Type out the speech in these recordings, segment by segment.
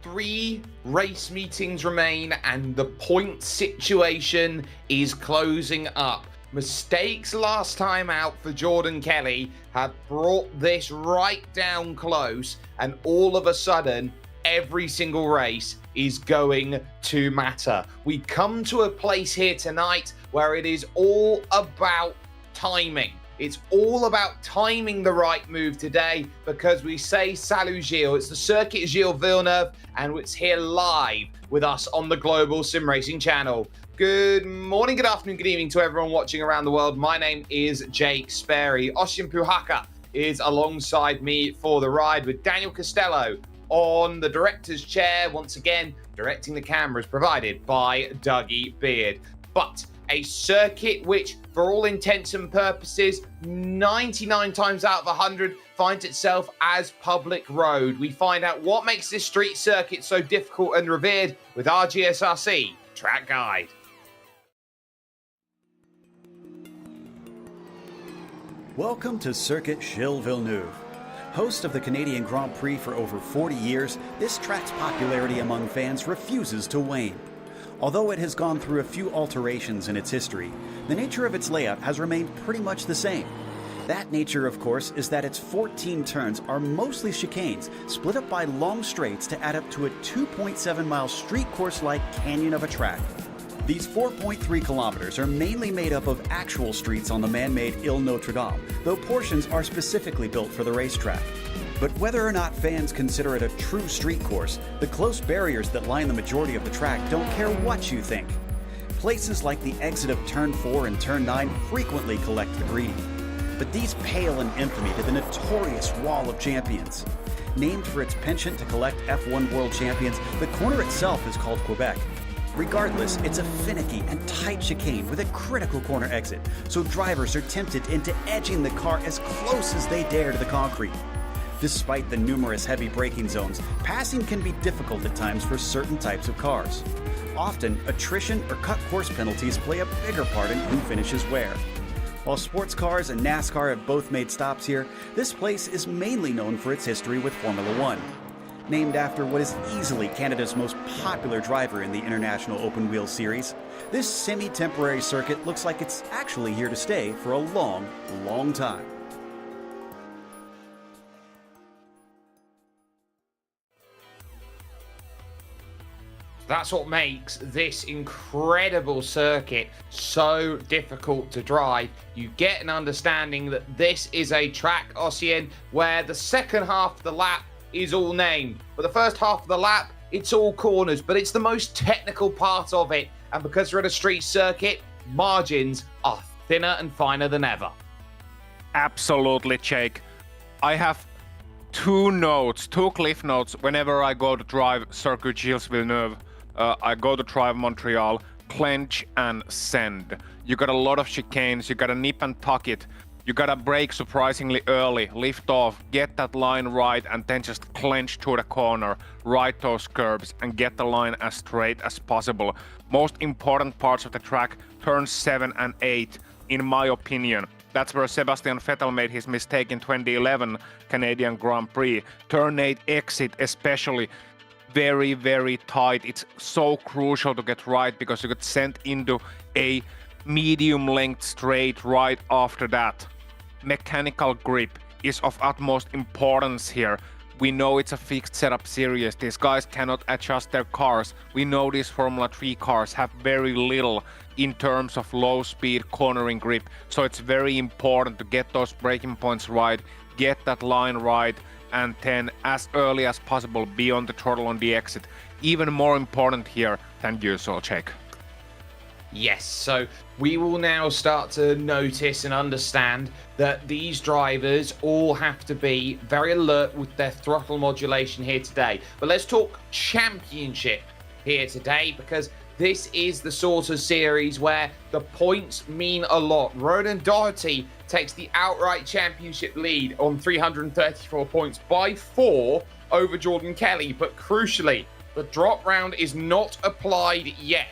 3 race meetings remain and the point situation is closing up. Mistakes last time out for Jordan Kelly have brought this right down close, and all of a sudden, every single race is going to matter. We come to a place here tonight where it is all about timing. It's all about timing the right move today, because we say Salut Gilles. It's the circuit Gilles Villeneuve, and it's here live with us on the Global SimRacing Channel. Good morning, good afternoon, good evening to everyone watching around the world. My name is Jake Sperry. Ossian Puhaka is alongside me for the ride, with Daniel Costello on the director's chair. Once again, directing the cameras provided by Dougie Beard. But a circuit which, for all intents and purposes, 99 times out of 100 finds itself as public road. We find out what makes this street circuit so difficult and revered with our GSRC track guide. Welcome to Circuit Gilles Villeneuve. Host of the Canadian Grand Prix for over 40 years, this track's popularity among fans refuses to wane. Although it has gone through a few alterations in its history, the nature of its layout has remained pretty much the same. That nature, of course, is that its 14 turns are mostly chicanes, split up by long straights to add up to a 2.7-mile street course-like canyon of a track. These 4.3 kilometers are mainly made up of actual streets on the man-made Ile Notre Dame, though portions are specifically built for the racetrack. But whether or not fans consider it a true street course, the close barriers that line the majority of the track don't care what you think. Places like the exit of Turn 4 and Turn 9 frequently collect the greedy. But these pale in infamy to the notorious Wall of Champions. Named for its penchant to collect F1 World Champions, the corner itself is called Quebec. Regardless, it's a finicky and tight chicane with a critical corner exit, so drivers are tempted into edging the car as close as they dare to the concrete. Despite the numerous heavy braking zones, passing can be difficult at times for certain types of cars. Often, attrition or cut course penalties play a bigger part in who finishes where. While sports cars and NASCAR have both made stops here, this place is mainly known for its history with Formula One. Named after what is easily Canada's most popular driver in the International Open Wheel Series, this semi-temporary circuit looks like it's actually here to stay for a long, long time. That's what makes this incredible circuit so difficult to drive. You get an understanding that this is a track, Ossian, where the second half of the lap is all named. But the first half of the lap, it's all corners, but it's the most technical part of it. And because we're at a street circuit, margins are thinner and finer than ever. Absolutely, Jake. I have two cliff notes whenever I go to drive Circuit Gilles Villeneuve. I go to drive Montreal, clench and send. You got a lot of chicanes, you gotta nip and tuck it. You gotta brake surprisingly early, lift off, get that line right, and then just clench to the corner, ride those curbs, and get the line as straight as possible. Most important parts of the track, turns 7 and 8, in my opinion. That's where Sebastian Vettel made his mistake in 2011 Canadian Grand Prix. Turn 8 exit especially, very, very tight. It's so crucial to get right because you get sent into a medium length straight right after that. Mechanical grip is of utmost importance here. We know it's a fixed setup series. These guys cannot adjust their cars. We know these Formula 3 cars have very little in terms of low speed cornering grip. So it's very important to get those braking points right, get that line right, and then as early as possible be on the throttle on the exit. Even more important here than usual, Jake. Yes, so we will now start to notice and understand that these drivers all have to be very alert with their throttle modulation here today. But let's talk championship here today, because this is the sort of series where the points mean a lot. Ronan Doherty takes the outright championship lead on 334 points by 4 over Jordan Kelly. But crucially, the drop round is not applied yet.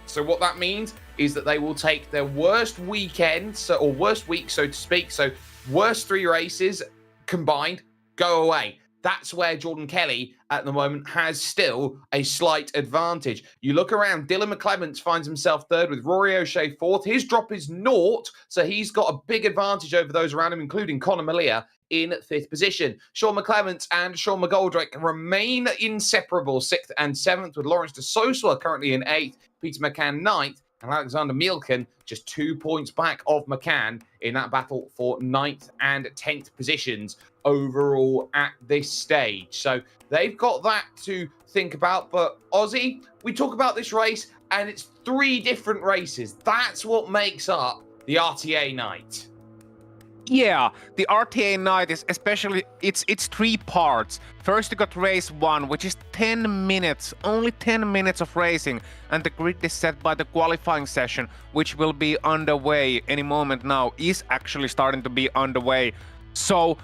So what that means is that they will take their worst weekend, or worst week, so to speak. So worst 3 races combined go away. That's where Jordan Kelly at the moment has still a slight advantage. You look around, Dylan McClements finds himself third with Rory O'Shea fourth. His drop is naught, so he's got a big advantage over those around him, including Conor Malia in fifth position. Sean McClements and Sean McGoldrick remain inseparable, sixth and seventh, with Lawrence de Sosa currently in eighth, Peter McCann ninth, and Alexander Mielken just 2 points back of McCann in that battle for 9th and 10th positions overall at this stage. So they've got that to think about. But Ozzy, we talk about this race and it's 3 different races. That's what makes up the RTA night. Yeah, the RTA night is especially, it's 3 parts. First you got race 1, which is 10 minutes, only 10 minutes of racing, and the grid is set by the qualifying session, which will be underway any moment now, is actually starting to be underway. So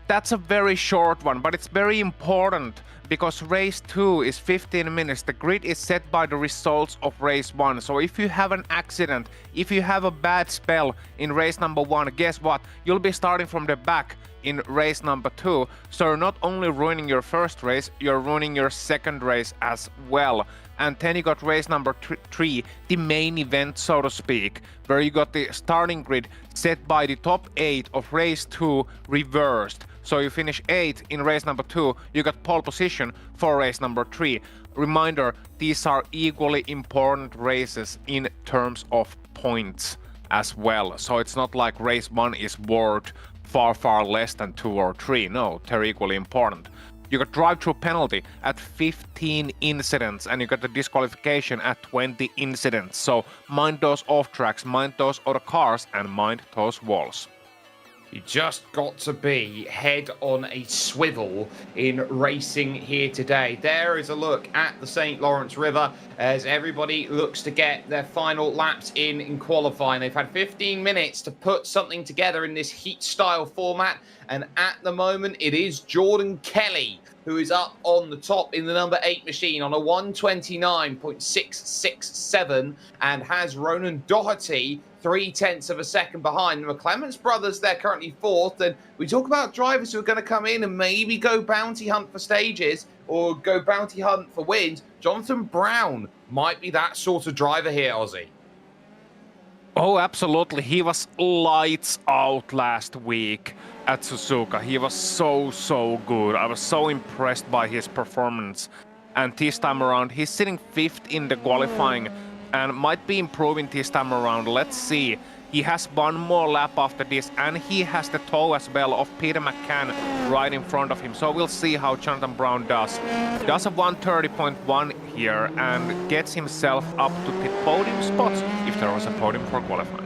that's a very short one, but it's very important because race 2 is 15 minutes. The grid is set by the results of race 1. So if you have an accident, if you have a bad spell in race number 1, guess what? You'll be starting from the back in race number 2. So you're not only ruining your first race, you're ruining your second race as well. And then you got race number 3, the main event, so to speak, where you got the starting grid set by the top 8 of race 2 reversed. So you finish 8th in race number 2, you got pole position for race number 3. Reminder, these are equally important races in terms of points as well. So it's not like race 1 is worth far less than 2 or 3. No, they're equally important. You got drive-through penalty at 15 incidents, and you got the disqualification at 20 incidents. So mind those off tracks, mind those other cars, and mind those walls. You just got to be head on a swivel in racing here today. There is a look at the St. Lawrence River as everybody looks to get their final laps in qualifying. They've had 15 minutes to put something together in this heat style format. And at the moment, it is Jordan Kelly who is up on the top in the number 8 machine on a 129.667 and has Ronan Doherty 0.3 of a second behind. The McClements brothers, they're currently 4th. And we talk about drivers who are going to come in and maybe go bounty hunt for stages or go bounty hunt for wins. Jonathan Brown might be that sort of driver here, Ozzy. Oh, absolutely. He was lights out last week at Suzuka. He was so good. I was so impressed by his performance. And this time around, he's sitting 5th in the qualifying and might be improving this time around. Let's see. He has one more lap after this, and he has the tow as well of Peter McCann right in front of him. So we'll see how Jonathan Brown does. Does a 130.1 here and gets himself up to the podium spots if there was a podium for qualifying.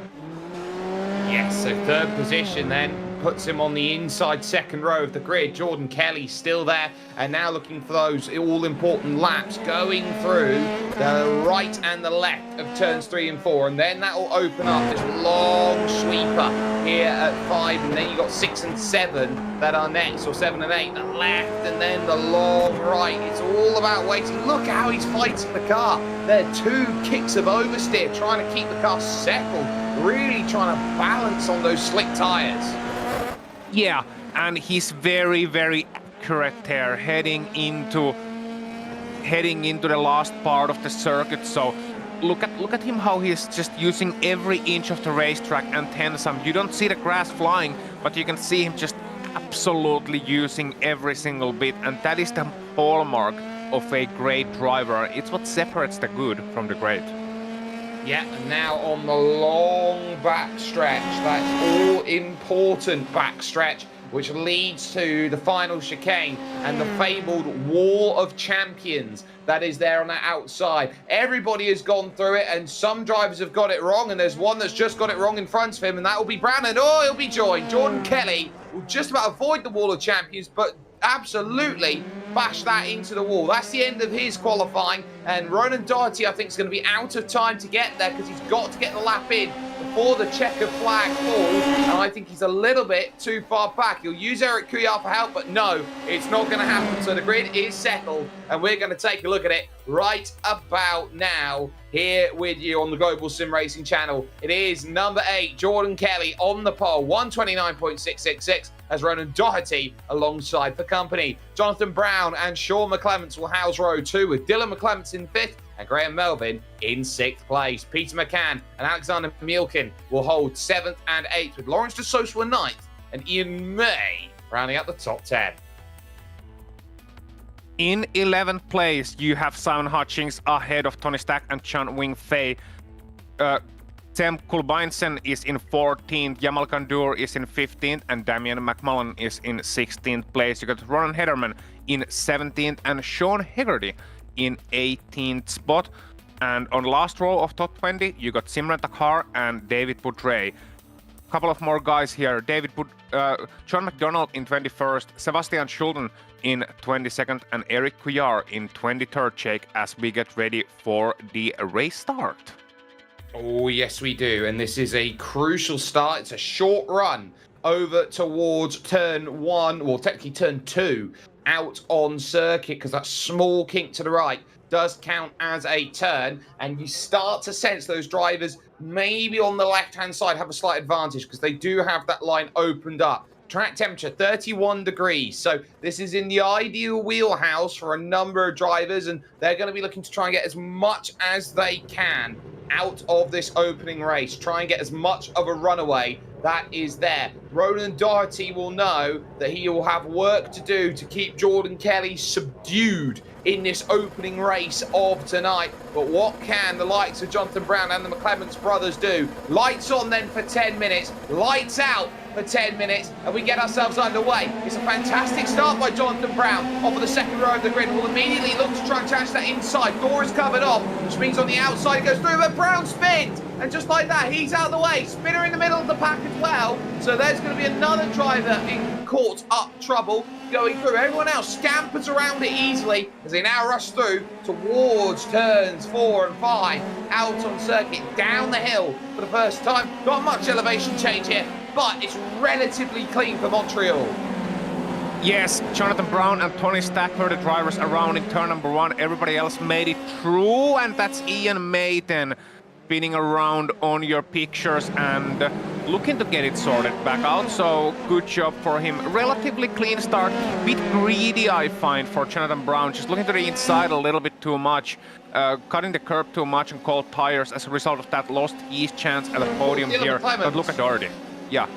Yes, so 3rd position then puts him on the inside 2nd row of the grid. Jordan Kelly still there and now looking for those all-important laps going through the right and the left of turns 3 and 4, and then that will open up this long sweeper here at 5, and then you've got 6 and 7 that are next, or 7 and 8, the left and then the long right. It's all about waiting. Look how he's fighting the car. There are 2 kicks of oversteer trying to keep the car settled, really trying to balance on those slick tires. Yeah, and he's very accurate there, heading into the last part of the circuit. So look at him, how he's just using every inch of the racetrack and then some. You don't see the grass flying, but you can see him just absolutely using every single bit, and that is the hallmark of a great driver. It's what separates the good from the great. Yeah, and now on the long backstretch, that all-important backstretch, which leads to the final chicane and the fabled Wall of Champions that is there on the outside. Everybody has gone through it, and some drivers have got it wrong, and there's one that's just got it wrong in front of him, and that will be Brown, and he'll be joined. Jordan Kelly will just about avoid the Wall of Champions, but absolutely bash that into the wall. That's the end of his qualifying, and Ronan Doherty, I think, is going to be out of time to get there because he's got to get the lap in before the checkered flag falls. And I think he's a little bit too far back. He'll use Eric Couillard for help, but no, it's not going to happen. So the grid is settled, and we're going to take a look at it right about now here with you on the Global SimRacing Channel. It is number 8, Jordan Kelly on the pole, 129.666, as Ronan Doherty alongside the company. Jonathan Brown and Sean McClements will house row 2, with Dylan McClements in 5th and Graham Melvin in 6th place. Peter McCann and Alexander Mielkin will hold 7th and 8th, with Lawrence de Sosa 9th and Ian May rounding out the top 10. In 11th place, you have Simon Hutchings ahead of Tony Stack and Chan Wing Fei. Sam Kulbeinsen is in 14th, Jamal Kandur is in 15th, and Damian McMullen is in 16th place. You got Ronan Hederman in 17th, and Sean Hegarty in 18th spot. And on last row of top 20, you got Simran Takhar and David Boudre. Couple of more guys here. John McDonald in 21st, Sebastian Schulden in 22nd, and Eric Couillard in 23rd, Jake, as we get ready for the race start. Oh, yes, we do. And this is a crucial start. It's a short run over towards turn 1, well, technically turn 2, out on circuit, because that small kink to the right does count as a turn, and you start to sense those drivers maybe on the left-hand side have a slight advantage because they do have that line opened up. Track temperature 31 degrees, so this is in the ideal wheelhouse for a number of drivers, and they're going to be looking to try and get as much as they can out of this opening race, try and get as much of a runaway that is there. Ronan Doherty will know that he will have work to do to keep Jordan Kelly subdued in this opening race of tonight. But what can the likes of Jonathan Brown and the McClements brothers do? Lights on then for 10 minutes, lights out for 10 minutes, and we get ourselves underway. It's a fantastic start by Jonathan Brown off of the second row of the grid. We'll immediately look to try and challenge that inside. Door is covered off, which means on the outside it goes through, but Brown spins, and just like that, he's out of the way. Spinner in the middle of the pack as well, so there's going to be another driver in caught up trouble going through. Everyone else scampers around it easily as they now rush through towards turns 4 and 5, out on circuit, down the hill for the first time. Not much elevation change here, but it's relatively clean for Montreal. Yes, Jonathan Brown and Tony Stack were the drivers around in turn number 1. Everybody else made it through, and that's Ian Mayton spinning around on your pictures and looking to get it sorted back out, so good job for him. Relatively clean start, bit greedy I find for Jonathan Brown, just looking to the inside a little bit too much, cutting the curb too much and cold tires. As a result of that, lost his chance at the podium here. But look at Doherty. Yeah.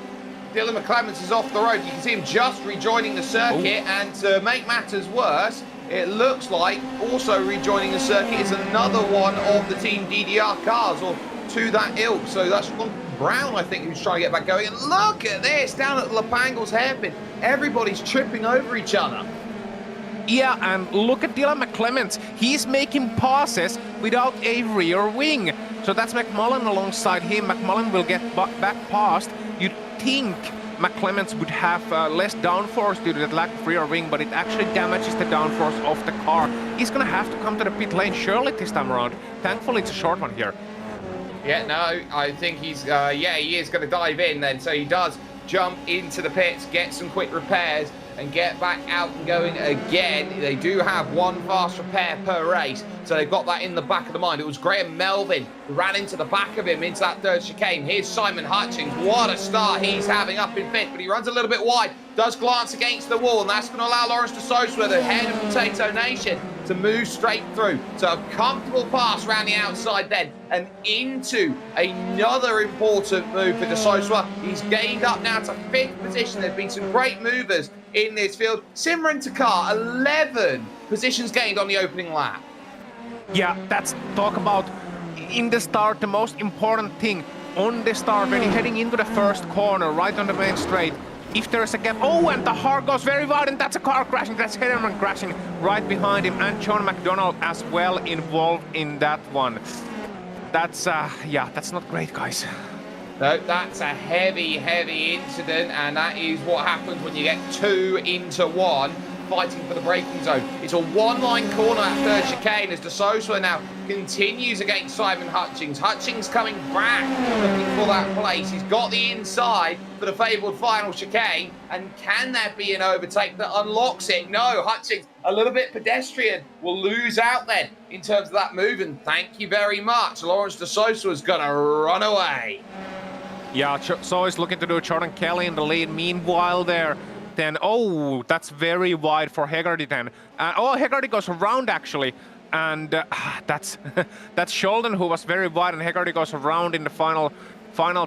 Dylan McClements is off the road. You can see him just rejoining the circuit, and to make matters worse, it looks like also rejoining the circuit is another one of the Team DDR cars, or to that ilk. So that's Brown, I think, who's trying to get back going. And look at this, down at Lapangle's hairpin. Everybody's tripping over each other. Yeah, and look at Dylan McClements. He's making passes without a rear wing. So that's McMullen alongside him. McMullen will get back past. You'd think McClements would have less downforce due to that lack of rear wing, but it actually damages the downforce of the car. He's gonna have to come to the pit lane surely this time around. Thankfully, it's a short one here. Yeah, no, I think he's, he is going to dive in then. So he does jump into the pits, get some quick repairs, and get back out and going again. They do have one fast repair per race, so they've got that in the back of the mind. It was Graham Melvin who ran into the back of him into that third chicane. Here's Simon Hutchings. What a start he's having up in fifth, but he runs a little bit wide, does glance against the wall, and that's going to allow Lawrence de Sosa, the head of Potato Nation, to move straight through. So a comfortable pass around the outside then, and into another important move for de Sosa. He's gained up now to 5th position. There's been some great movers in this field. Simran Takhar, 11 positions gained on the opening lap. Yeah, that's talk about in the start, the most important thing on the start when you're heading into the first corner, right on the main straight. If there's a gap, oh, and the car goes very wide, and that's a car crashing, that's Hederman crashing right behind him, and John McDonald as well involved in that one. That's, that's not great, guys. No, that's a heavy, heavy incident, and that is what happens when you get 2 into 1. fighting for the braking zone. It's a one-line corner at third chicane as De Sosa now continues against Simon Hutchings. Hutchings coming back, looking for that place. He's got the inside for the fabled final chicane, and can there be an overtake that unlocks it? No, Hutchings, a little bit pedestrian, will lose out then in terms of that move, and thank you very much. Lawrence De Sosa is going to run away. Yeah, so he's looking to do Jordan Kelly in the lead. Meanwhile there, then, oh, that's very wide for Hegarty then. Hegarty goes around actually. And that's Sheldon who was very wide, and Hegarty goes around in the final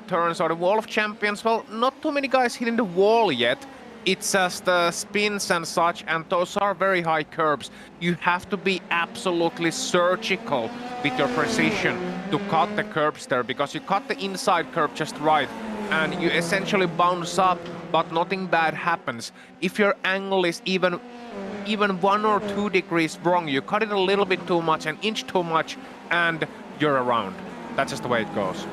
turn. So the Wall of Champions, well, not too many guys hitting the wall yet. It's just spins and such, and those are very high curbs. You have to be absolutely surgical with your precision to cut the curbs there, because you cut the inside curb just right, and you essentially bounce up, but nothing bad happens. If your angle is even 1 or 2 degrees wrong, you cut it a little bit too much, an inch too much, and you're around. That's just the way it goes.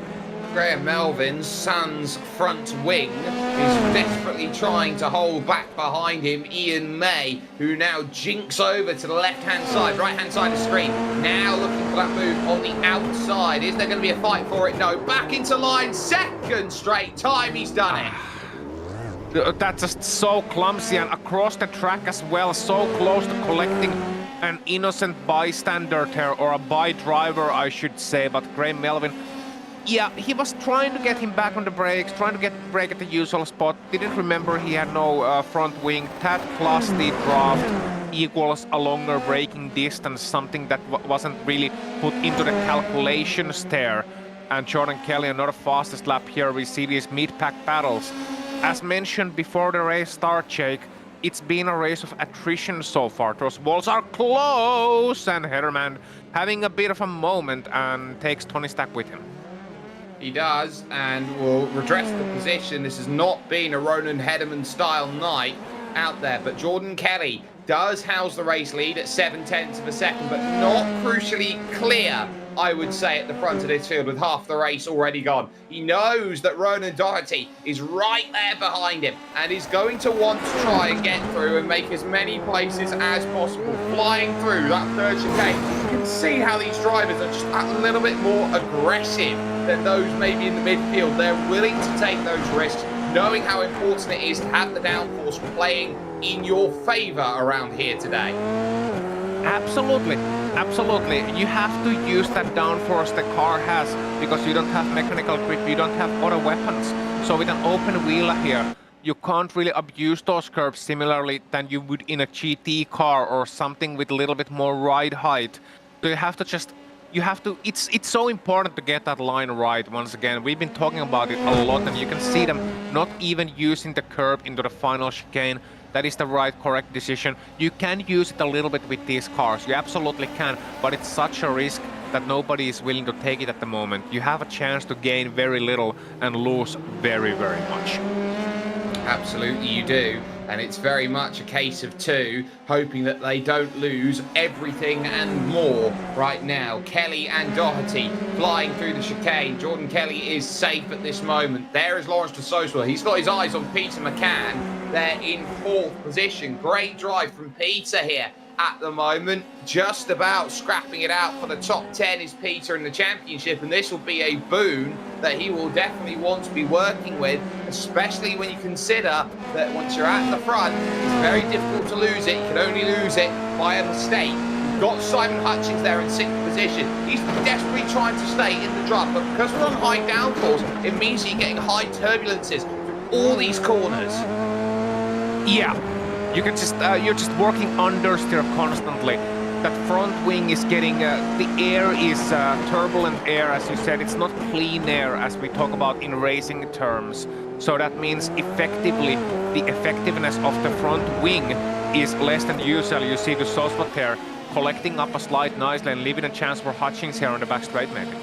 Graham Melvin's son's front wing is desperately trying to hold back behind him Ian May, who now jinks over to the left-hand side, right-hand side of the screen. Now looking for that move on the outside. Is there going to be a fight for it? No. Back into line, second straight time he's done it. That's just so clumsy, and across the track as well, so close to collecting an innocent bystander there, or a by driver I should say, but Graham Melvin, yeah, he was trying to get him back on the brakes, trying to get the brake at the usual spot, didn't remember he had no front wing. That plus the draft equals a longer braking distance, something that wasn't really put into the calculations there. And Jordan Kelly, another fastest lap here. We see these mid-pack battles. As mentioned before the race start, Jake, it's been a race of attrition so far. Those walls are close, and Hederman having a bit of a moment and takes Tony Stack with him. He does, and will redress the position. This has not been a Ronan Hederman style night out there, but Jordan Kelly does house the race lead at 0.7 of a second, but not crucially clear, I would say, at the front of this field with half the race already gone. He knows that Ronan Doherty is right there behind him and is going to want to try and get through and make as many places as possible, flying through that third chicane. You can see how these drivers are just a little bit more aggressive than those maybe in the midfield. They're willing to take those risks, knowing how important it is to have the downforce playing in your favor around here today. Absolutely, absolutely. You have to use that downforce the car has, because you don't have mechanical grip, you don't have other weapons. So with an open wheel here, you can't really abuse those curbs similarly than you would in a GT car or something with a little bit more ride height. So you have to just, it's so important to get that line right. Once again, we've been talking about it a lot, and you can see them not even using the curb into the final chicane. That is the right, correct decision. You can use it a little bit with these cars, you absolutely can, but it's such a risk that nobody is willing to take it at the moment. You have a chance to gain very little and lose very, very much. Absolutely you do, and it's very much a case of two, hoping that they don't lose everything and more right now. Kelly and Doherty flying through the chicane. Jordan Kelly is safe at this moment. There is Lawrence De Sosa. He's got his eyes on Peter McCann. They're in 4th position. Great drive from Peter here at the moment. Just about scrapping it out for the top 10 is Peter in the championship, and this will be a boon that he will definitely want to be working with, especially when you consider that once you're at the front, it's very difficult to lose it. You can only lose it by a mistake. You've got Simon Hutchings there in 6th position. He's desperately trying to stay in the draft, but because we're on high downforce, it means you're getting high turbulences through all these corners. Yeah, you can just you're just working understeer constantly. That front wing is getting the air is turbulent air, as you said. It's not clean air as we talk about in racing terms. So that means effectively the effectiveness of the front wing is less than usual. You see the Sosa there collecting up a slide nicely and leaving a chance for Hutchings here on the back straight maybe.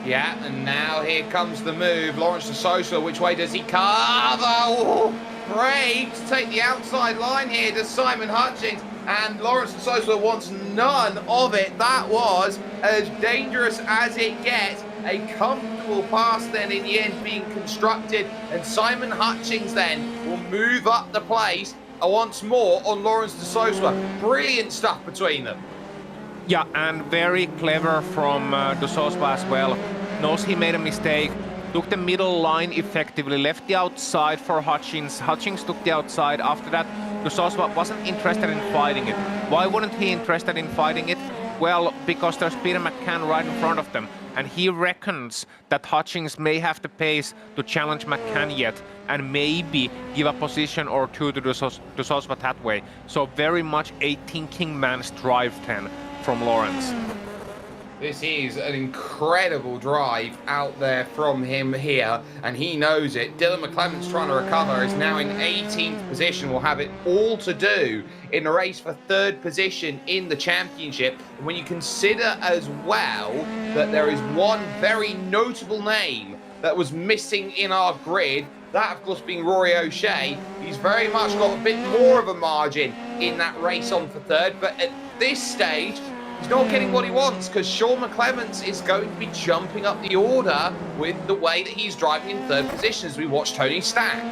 Yeah, and now here comes the move. Lawrence De Sosa, which way does he cover? Oh, brave to take the outside line here to Simon Hutchings, and Lawrence De Sosa wants none of it. That was as dangerous as it gets. A comfortable pass then in the end being constructed, and Simon Hutchings then will move up the place once more on Lawrence de Sosa. Brilliant stuff between them. Yeah, and very clever from de Sosa as well. Knows he made a mistake, took the middle line effectively, left the outside for Hutchins. Hutchins took the outside. After that, de Sosa wasn't interested in fighting it. Why wasn't he interested in fighting it? Well, because there's Peter McCann right in front of them, and he reckons that Hutchins may have the pace to challenge McCann yet, and maybe give a position or two to de Sosa that way. So very much a thinking man's drive 10 from Lawrence. This is an incredible drive out there from him here, and he knows it. Dylan McClement's trying to recover, is now in 18th position, will have it all to do in the race for 3rd position in the championship. And when you consider as well that there is one very notable name that was missing in our grid, that of course being Rory O'Shea, he's very much got a bit more of a margin in that race on for 3rd, but at this stage, he's not getting what he wants because Sean McClements is going to be jumping up the order with the way that he's driving in 3rd position as we watch Tony Stack.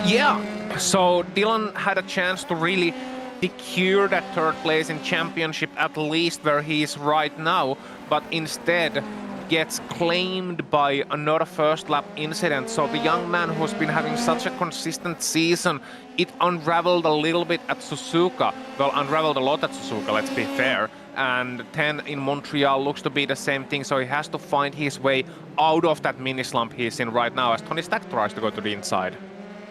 Yeah, so Dylan had a chance to really secure that 3rd place in championship, at least where he is right now, but instead gets claimed by another first lap incident. So the young man who's been having such a consistent season, it unraveled a little bit at Suzuka. Well, unraveled a lot at Suzuka, let's be fair. And 10 in Montreal looks to be the same thing, so he has to find his way out of that mini slump he's in right now as Tony Stack tries to go to the inside.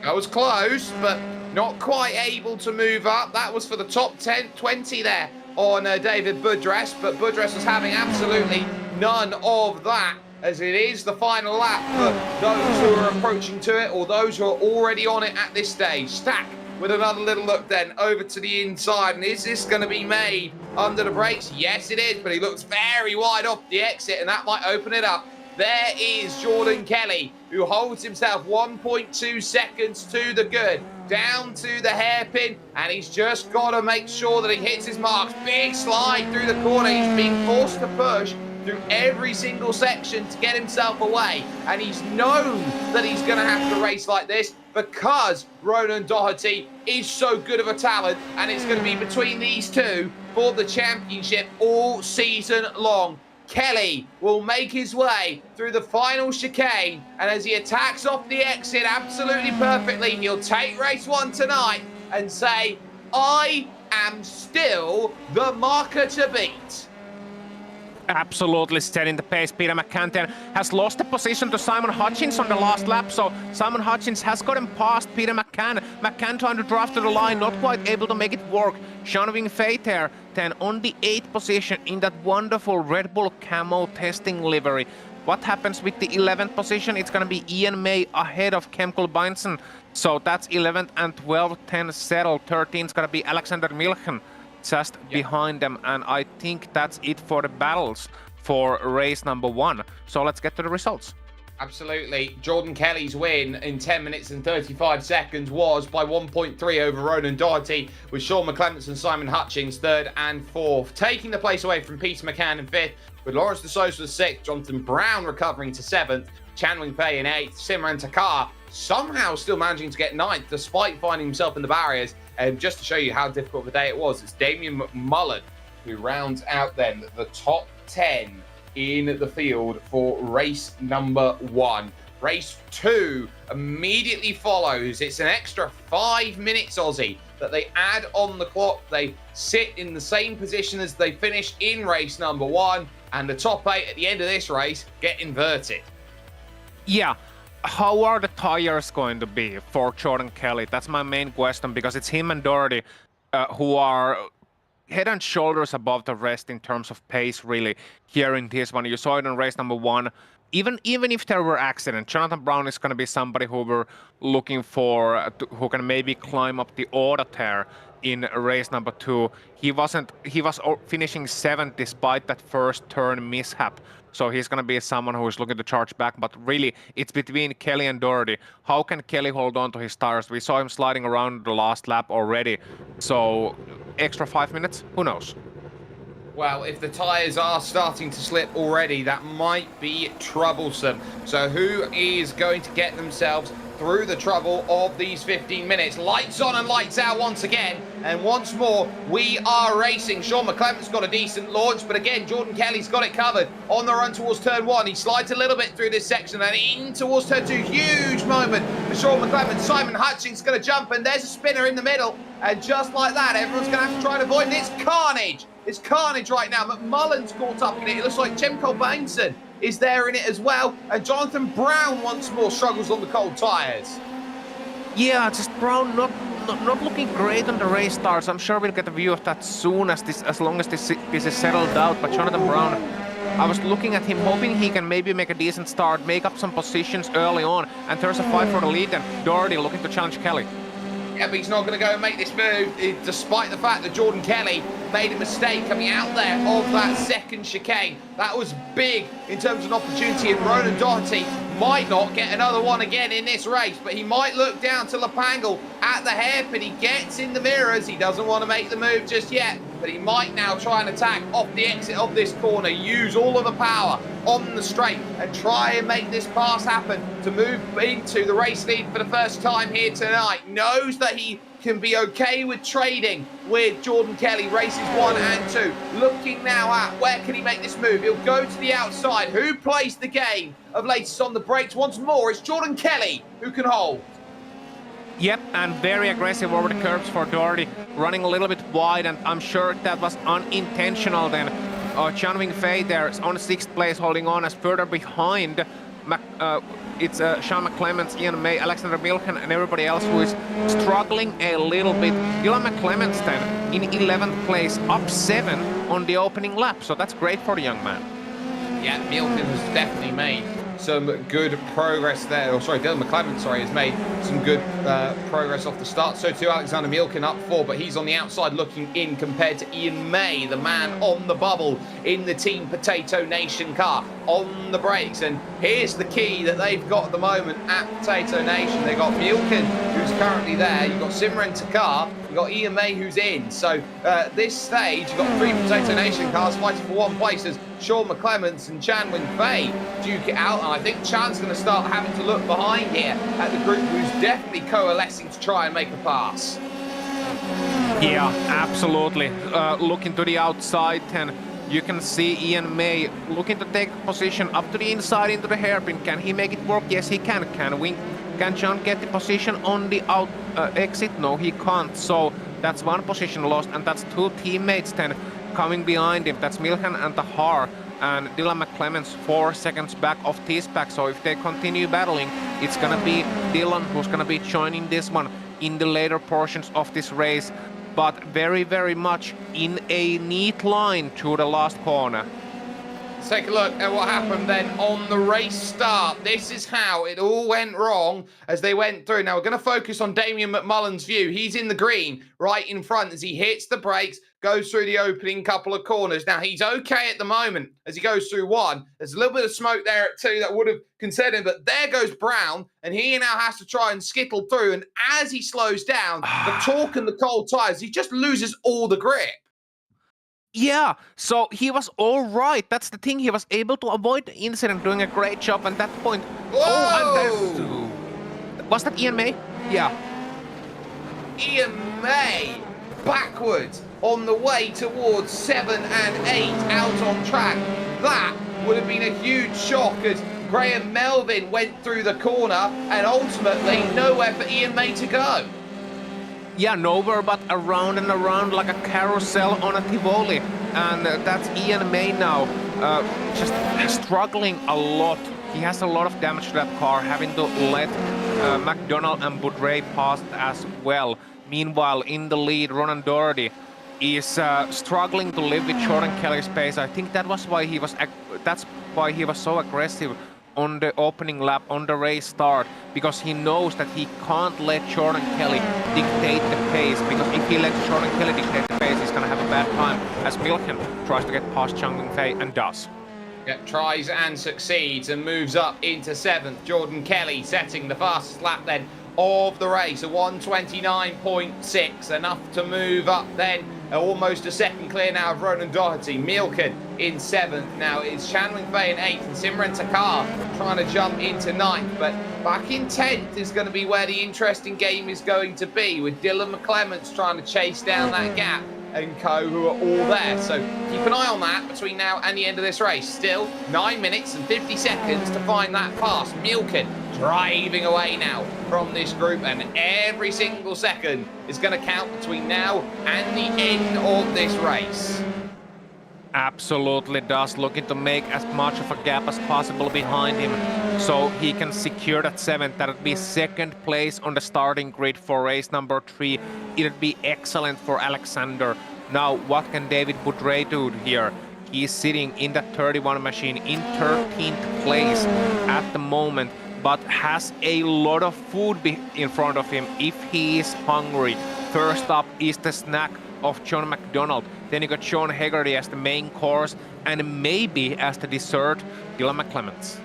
That was close, but not quite able to move up. That was for the top 20 there on David Budress, but Budress was having absolutely none of that, as it is the final lap for those who are approaching to it or those who are already on it at this stage. Stack with another little look then over to the inside, and is this going to be made under the brakes? Yes it is, but he looks very wide off the exit, and that might open it up. There is Jordan Kelly, who holds himself 1.2 seconds to the good, down to the hairpin, and he's just got to make sure that he hits his marks. Big slide through the corner. He's being forced to push through every single section to get himself away, and he's known that he's going to have to race like this because Ronan Doherty is so good of a talent, and it's going to be between these two for the championship all season long. Kelly will make his way through the final chicane, and as he attacks off the exit absolutely perfectly, he'll take race 1 tonight and say, I am still the marker to beat. Absolutely setting the pace. Peter McCann has lost the position to Simon Hutchins on the last lap, so Simon Hutchins has gotten past Peter McCann. McCann trying to drive to the line, not quite able to make it work. Jean-Wing Feiter then on the 8th position in that wonderful Red Bull camo testing livery. What happens with the 11th position? It's going to be Ian May ahead of Kemkel Beinsen. So that's 11th and 12th, 10 settled. 13th is going to be Alexander Milchen just behind them, and I think that's it for the battles for race number 1. So let's get to the results. Absolutely. Jordan Kelly's win in 10 minutes and 35 seconds was by 1.3 over Ronan Doherty, with Sean McClements and Simon Hutchins 3rd and 4th. Taking the place away from Peter McCann in 5th, with Lawrence de Sosa 6th, Jonathan Brown recovering to 7th, Chanwing Fei in 8th, Simran Takar somehow still managing to get 9th despite finding himself in the barriers. And just to show you how difficult of a day it was, it's Damien McMullen who rounds out then the top 10 in the field for race number 1. Race 2 immediately follows. It's an extra 5 minutes, Aussie, that they add on the clock. They sit in the same position as they finished in race number 1, and the top 8 at the end of this race get inverted. Yeah. How are the tires going to be for Jordan Kelly? That's my main question, because it's him and Doherty who are head and shoulders above the rest in terms of pace, really, here in this one. You saw it in race number 1. Even if there were accidents, Jonathan Brown is going to be somebody who we're looking for, who can maybe climb up the order tier in race number 2. He was finishing 7th despite that first turn mishap. So he's going to be someone who is looking to charge back, but really it's between Kelly and Doherty. How can Kelly hold on to his tires? We saw him sliding around the last lap already. So extra 5 minutes, who knows? Well, if the tyres are starting to slip already, that might be troublesome. So who is going to get themselves through the trouble of these 15 minutes? Lights on and lights out once again. And once more, we are racing. Sean McClement's got a decent launch, but again, Jordan Kelly's got it covered on the run towards turn 1. He slides a little bit through this section and in towards turn 2. Huge moment for Sean McClement. Simon Hutchings going to jump, and there's a spinner in the middle. And just like that, everyone's going to have to try and avoid it. It's carnage. It's carnage right now. McMullen's caught up in it. It looks like Chemco Bainson is there in it as well. And Jonathan Brown once more struggles on the cold tyres. Yeah, just Brown not looking great on the race starts. I'm sure we'll get a view of that soon, as long as this is settled out. But Jonathan Brown, I was looking at him, hoping he can maybe make a decent start, make up some positions early on, and there's a fight for the lead. And Doherty looking to challenge Kelly. Yeah, but he's not going to go and make this move, despite the fact that Jordan Kelly made a mistake coming out there of that second chicane. That was big in terms of an opportunity, and Ronan Doherty might not get another one again in this race, but he might look down to Lepangle at the hairpin. He gets in the mirrors. He doesn't want to make the move just yet, but he might now try and attack off the exit of this corner, use all of the power on the straight and try and make this pass happen to move into the race lead for the first time here tonight. Knows that he can be okay with trading with Jordan Kelly, races 1 and 2. Looking now at where can he make this move. He'll go to the outside. Who plays the game of latest on the brakes once more? It's Jordan Kelly who can hold. Yep, and very aggressive over the curbs for Doherty, running a little bit wide, and I'm sure that was unintentional then. Chan Wing-Fei there is on 6th place, holding on as further behind. It's Sean McClements, Ian May, Alexander Milken, and everybody else who is struggling a little bit. Dylan McClements then in 11th place, up 7 on the opening lap, so that's great for the young man. Yeah, Milken has definitely made some good progress there. Dylan McClement, has made some good progress off the start. So too Alexander Milken up 4, but he's on the outside looking in compared to Ian May, the man on the bubble in the Team Potato Nation car, on the brakes. And here's the key that they've got at the moment at Potato Nation. They've got Milken, who's currently there. You've got Simran Takar. You've got Ian May, who's in. So this stage, you've got 3 Potato Nation cars fighting for 1 place as Sean McClements and Chan Wing-Fei duke it out. And I think Chan's going to start having to look behind here at the group who's definitely coalescing to try and make a pass. Yeah, absolutely. Looking to the outside, and you can see Ian May looking to take position up to the inside into the hairpin. Can he make it work? Yes, he can. Can John get the position on the out exit? No, he can't. So that's 1 position lost, and that's 2 teammates then coming behind him. That's Milhan and Tahar, and Dylan McClements 4 seconds back of T-Spec. So if they continue battling, it's gonna be Dylan who's gonna be joining this one in the later portions of this race, but very, very much in a neat line to the last corner. Let's take a look at what happened then on the race start. This is how it all went wrong as they went through. Now we're going to focus on Damien McMullen's view. He's in the green right in front as he hits the brakes, goes through the opening couple of corners. Now he's okay at the moment as he goes through 1. There's a little bit of smoke there at 2 that would have concerned him, but there goes Brown, and he now has to try and skittle through. And as he slows down, the torque and the cold tyres, he just loses all the grip. Yeah, so he was all right. That's the thing. He was able to avoid the incident, doing a great job at that point. Whoa! Oh, was that Ian May? Yeah. Ian May backwards on the way towards 7 and 8 out on track. That would have been a huge shock as Graham Melvin went through the corner and ultimately nowhere for Ian May to go. Yeah, nowhere but around and around like a carousel on a Tivoli. And that's Ian May now, just struggling a lot. He has a lot of damage to that car, having to let McDonald and Boudreau pass as well. Meanwhile, in the lead, Ronan Doherty is struggling to live with Jordan Kelly's pace. I think that's why he was so aggressive on the opening lap, on the race start, because he knows that he can't let Jordan Kelly dictate the pace, because if he lets Jordan Kelly dictate the pace, he's going to have a bad time, as Milken tries to get past Chang Wing-Fei and does. Yeah, tries and succeeds and moves up into 7th. Jordan Kelly setting the fastest lap then of the race, a 1:29.6, enough to move up then almost a second clear now of Ronan Doherty. Mielken in 7th. Now it's Chanwing Fei in 8th, and Simran Takar trying to jump into 9th. But back in 10th is going to be where the interesting game is going to be, with Dylan McClements trying to chase down that gap and co, who are all there. So keep an eye on that between now and the end of this race. Still 9 minutes and 50 seconds to find that pass. Mielken driving away now from this group, and every single second is going to count between now and the end of this race. Absolutely does. Looking to make as much of a gap as possible behind him so he can secure that 7th. That would be 2nd place on the starting grid for race number 3. It would be excellent for Alexander. Now, what can David Boudreau do here? He's sitting in that 31 machine in 13th place at the moment, but has a lot of food in front of him if he is hungry. First up is the snack of John McDonald. Then you got Sean Hegarty as the main course, and maybe as the dessert, Dylan McClements.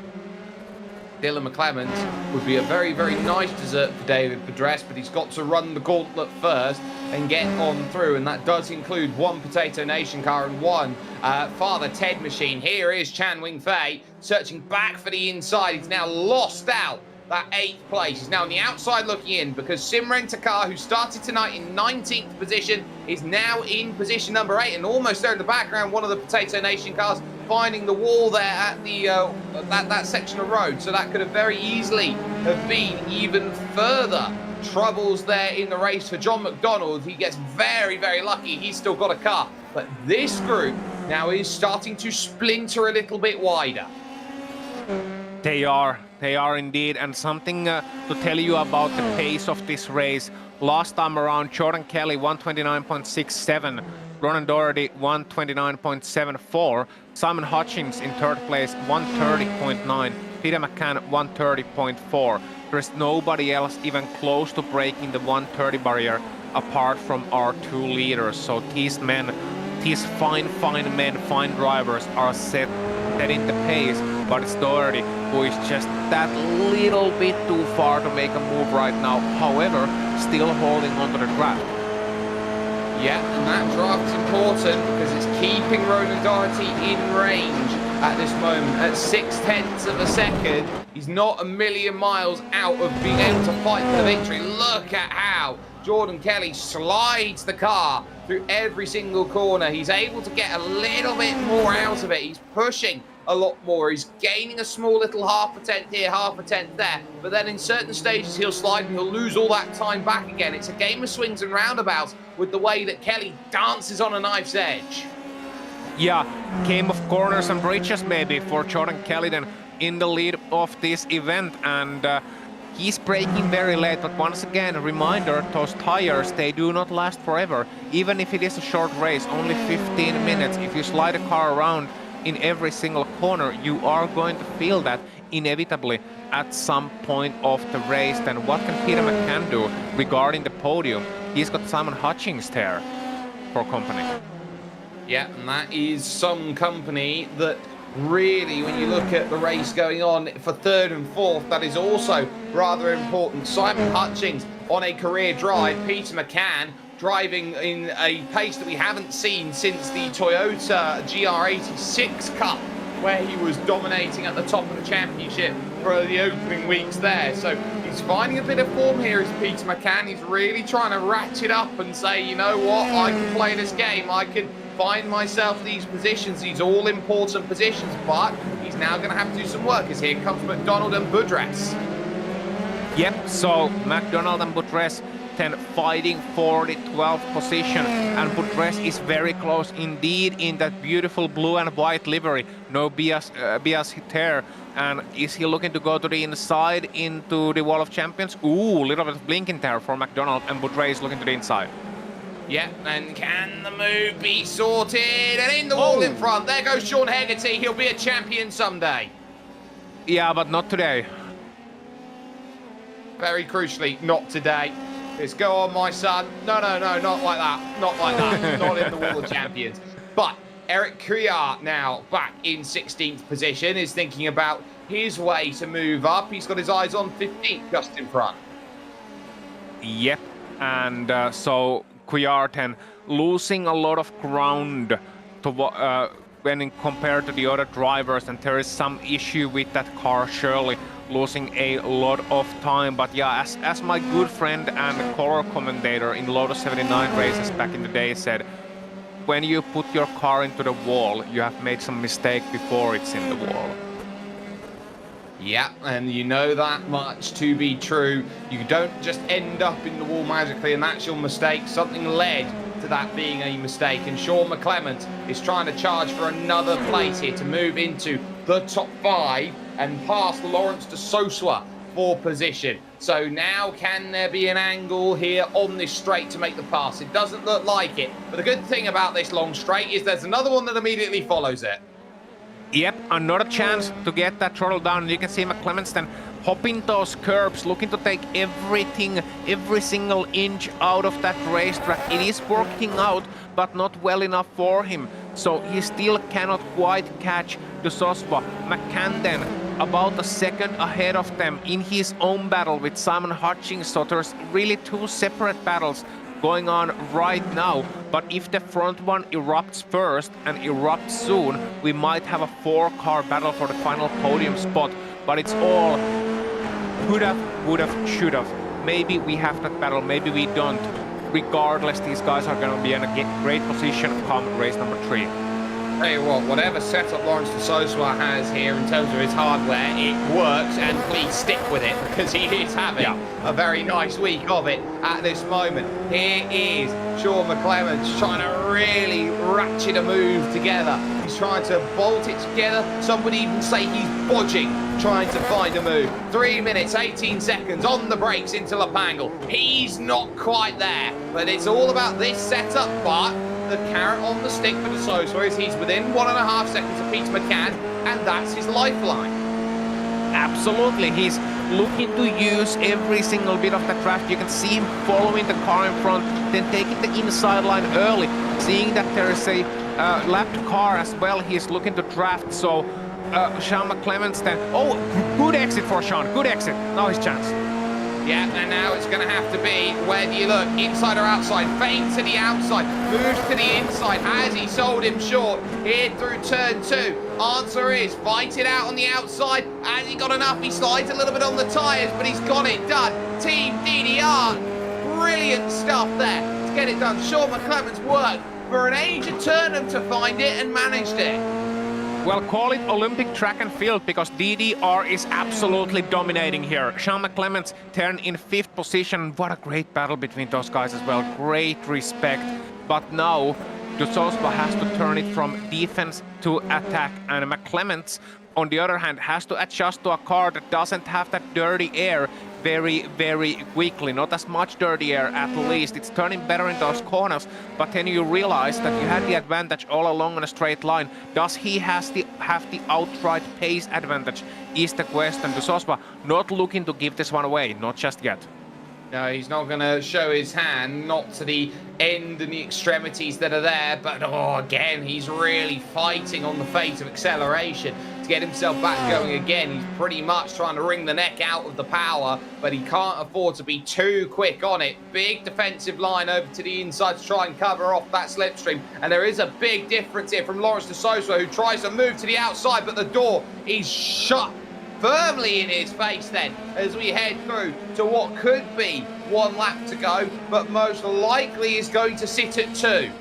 Dylan McClements would be a very, very nice dessert for David Boudreau, but he's got to run the gauntlet first and get on through, and that does include one Potato Nation car and one Father Ted machine. Here is Chanwing Fei searching back for the inside. He's now lost out that 8th place. He's now on the outside looking in, because Simran Takar, who started tonight in 19th position, is now in position number 8, and almost there in the background, one of the Potato Nation cars finding the wall there at the that section of road. So that could have very easily have been even further troubles there in the race for John McDonald. He gets very, very lucky. He's still got a car. But this group now is starting to splinter a little bit wider. They are indeed, and something to tell you about the pace of this race. Last time around, Jordan Kelly 129.67, Ronan Doherty 129.74, Simon Hutchins in 3rd place 130.9, Peter McCann 130.4. There's nobody else even close to breaking the 130 barrier apart from our 2 leaders. So these men, these fine men, fine drivers are setting the pace, but it's Doherty who is just that little bit too far to make a move right now. However, still holding onto the draft. Yeah, and that draft's important because it's keeping Ronan Doherty in range at this moment at 0.6 of a second. He's not a million miles out of being able to fight for the victory. Look at how Jordan Kelly slides the car through every single corner. He's able to get a little bit more out of it. He's pushing a lot more. He's gaining a small little 0.5 tenth here, 0.5 tenth there. But then in certain stages, he'll slide and he'll lose all that time back again. It's a game of swings and roundabouts with the way that Kelly dances on a knife's edge. Yeah, game of corners and bridges maybe for Jordan Kelly then in the lead of this event. And he's braking very late, but once again, a reminder, those tires, they do not last forever. Even if it is a short race, only 15 minutes, if you slide a car around in every single corner, you are going to feel that inevitably at some point of the race. Then what can Peter McCann do regarding the podium? He's got Simon Hutchins there for company. Yeah, and that is some company that really, when you look at the race going on for 3rd and 4th, that is also rather important. Simon Hutchins on a career drive, Peter McCann driving in a pace that we haven't seen since the Toyota GR86 Cup, where he was dominating at the top of the championship for the opening weeks there. So he's finding a bit of form here as Peter McCann. He's really trying to ratchet up and say, you know what, I can play this game, I can find myself these positions, these all-important positions, but he's now going to have to do some work, as here comes McDonald and Boudreau. Yep, so McDonald and Boudreau then fighting for the 12th position, and Boudreau is very close indeed in that beautiful blue and white livery. No bias there. And is he looking to go to the inside into the Wall of Champions? Ooh, a little bit of blinking there for McDonald, and Boudreau is looking to the inside. Yeah, and can the move be sorted? And in the wall in front, there goes Sean Hegarty. He'll be a champion someday. Yeah, but not today. Very crucially, not today. Let's go on, my son. No, not like that. Not like that. Not in the Wall of Champions. But Eric Kriart now back in 16th position is thinking about his way to move up. He's got his eyes on 15th, just in front. Yep, and so QR10, losing a lot of ground to when compared to the other drivers, and there is some issue with that car, surely losing a lot of time. But yeah, as my good friend and color commentator in Lotus 79 races back in the day said, when you put your car into the wall, you have made some mistake before it's in the wall. Yeah, and you know that much to be true. You don't just end up in the wall magically, and that's your mistake. Something led to that being a mistake, and Sean McClement is trying to charge for another place here to move into the top 5 and pass Lawrence de Sosua for position. So now can there be an angle here on this straight to make the pass? It doesn't look like it, but the good thing about this long straight is there's another one that immediately follows it. Yep, another chance to get that throttle down. You can see McClements then hopping those curbs, looking to take everything, every single inch out of that racetrack. It is working out, but not well enough for him. So he still cannot quite catch the Soswa. McCann then about a second ahead of them in his own battle with Simon Hutchings. So there's really 2 separate battles going on right now, but if the front one erupts first and erupts soon, we might have a 4-car battle for the final podium spot. But it's all could have, would have, should have. Maybe we have that battle, maybe we don't. Regardless, these guys are going to be in a great position come race number 3. Tell you what, whatever setup Lawrence de Sosua has here in terms of his hardware, it works, and please stick with it, because he is having a very nice week of it at this moment. Here is Sean McClements trying to really ratchet a move together. He's trying to bolt it together. Some would even say he's bodging, trying to find a move. 3 minutes, 18 seconds on the brakes into Lapangle. He's not quite there, but it's all about this setup, but the carrot on the stick for the Sosa is he's within 1.5 seconds of Peter McCann, and that's his lifeline. Absolutely, he's looking to use every single bit of the draft. You can see him following the car in front, then taking the inside line early, seeing that there is a lapped car as well. He's looking to draft, so Sean McClements then, oh, good exit for Sean, good exit, now his chance. Yeah, and now it's going to have to be, where do you look? Inside or outside? Fade to the outside, moves to the inside. Has he sold him short here through turn 2? Answer is, fight it out on the outside. Has he got enough? He slides a little bit on the tyres, but he's got it done. Team DDR, brilliant stuff there to get it done. Sean McClements worked for an age of Turnham to find it and managed it. Well, call it Olympic track and field, because DDR is absolutely dominating here. Sean McClements turned in 5th position. What a great battle between those guys as well. Great respect. But now, De Sosba has to turn it from defense to attack. And McClements, on the other hand, has to adjust to a car that doesn't have that dirty air very, very quickly. Not as much dirty air, at least. It's turning better in those corners, but then you realize that you had the advantage all along on a straight line. Does he have the outright pace advantage is the question. De Sosba not looking to give this one away, not just yet. No, he's not going to show his hand, not to the end and the extremities that are there, but again, he's really fighting on the fate of acceleration to get himself back going again. He's pretty much trying to wring the neck out of the power, but he can't afford to be too quick on it. Big defensive line over to the inside to try and cover off that slipstream, and there is a big difference here from Lawrence de Sosua, who tries to move to the outside, but the door is shut firmly in his face then as we head through to what could be 1 lap to go, but most likely is going to sit at 2.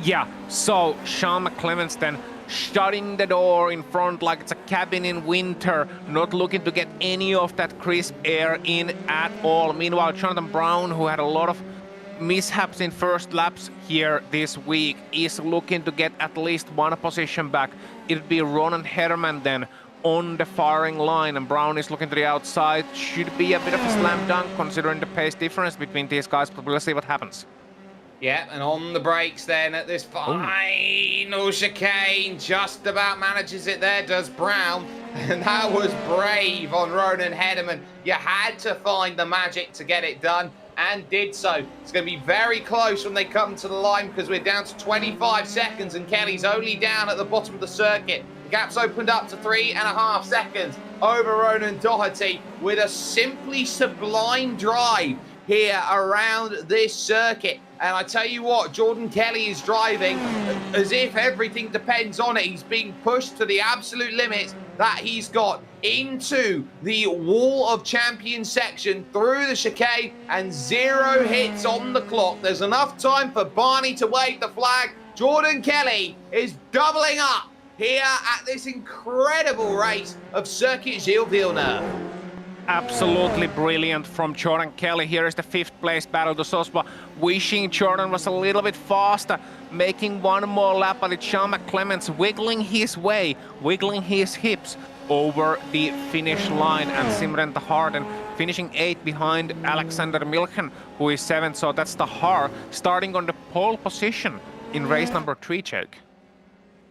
Yeah, so Sean McClements then shutting the door in front like it's a cabin in winter, not looking to get any of that crisp air in at all. Meanwhile, Jonathan Brown, who had a lot of mishaps in first laps here this week, is looking to get at least 1 position back. It'd be Ronan Herman then on the firing line, and Brown is looking to the outside. Should be a bit of a slam dunk considering the pace difference between these guys, but we'll see what happens. Yeah, and on the brakes then at this final chicane, just about manages it there, does Brown. And that was brave on Ronan Hederman. You had to find the magic to get it done, and did so. It's going to be very close when they come to the line, because we're down to 25 seconds and Kelly's only down at the bottom of the circuit. The gap's opened up to 3.5 seconds over Ronan Doherty with a simply sublime drive. here around this circuit. And I tell you what, Jordan Kelly is driving as if everything depends on it. He's being pushed to the absolute limits that he's got into the Wall of Champions section, through the chicane, and 0 hits on the clock. There's enough time for Barney to wave the flag. Jordan Kelly is doubling up here at this incredible race of Circuit Gilles Villeneuve. Absolutely brilliant from Jordan Kelly. Here is the 5th place battle to Sosba. Wishing Jordan was a little bit faster, making one more lap, but it's Sean McClements wiggling his way, wiggling his hips over the finish line, and Simran Taharden finishing 8th behind Alexander Milchen, who is 7th. So that's Tahar starting on the pole position in race number 3, Jake.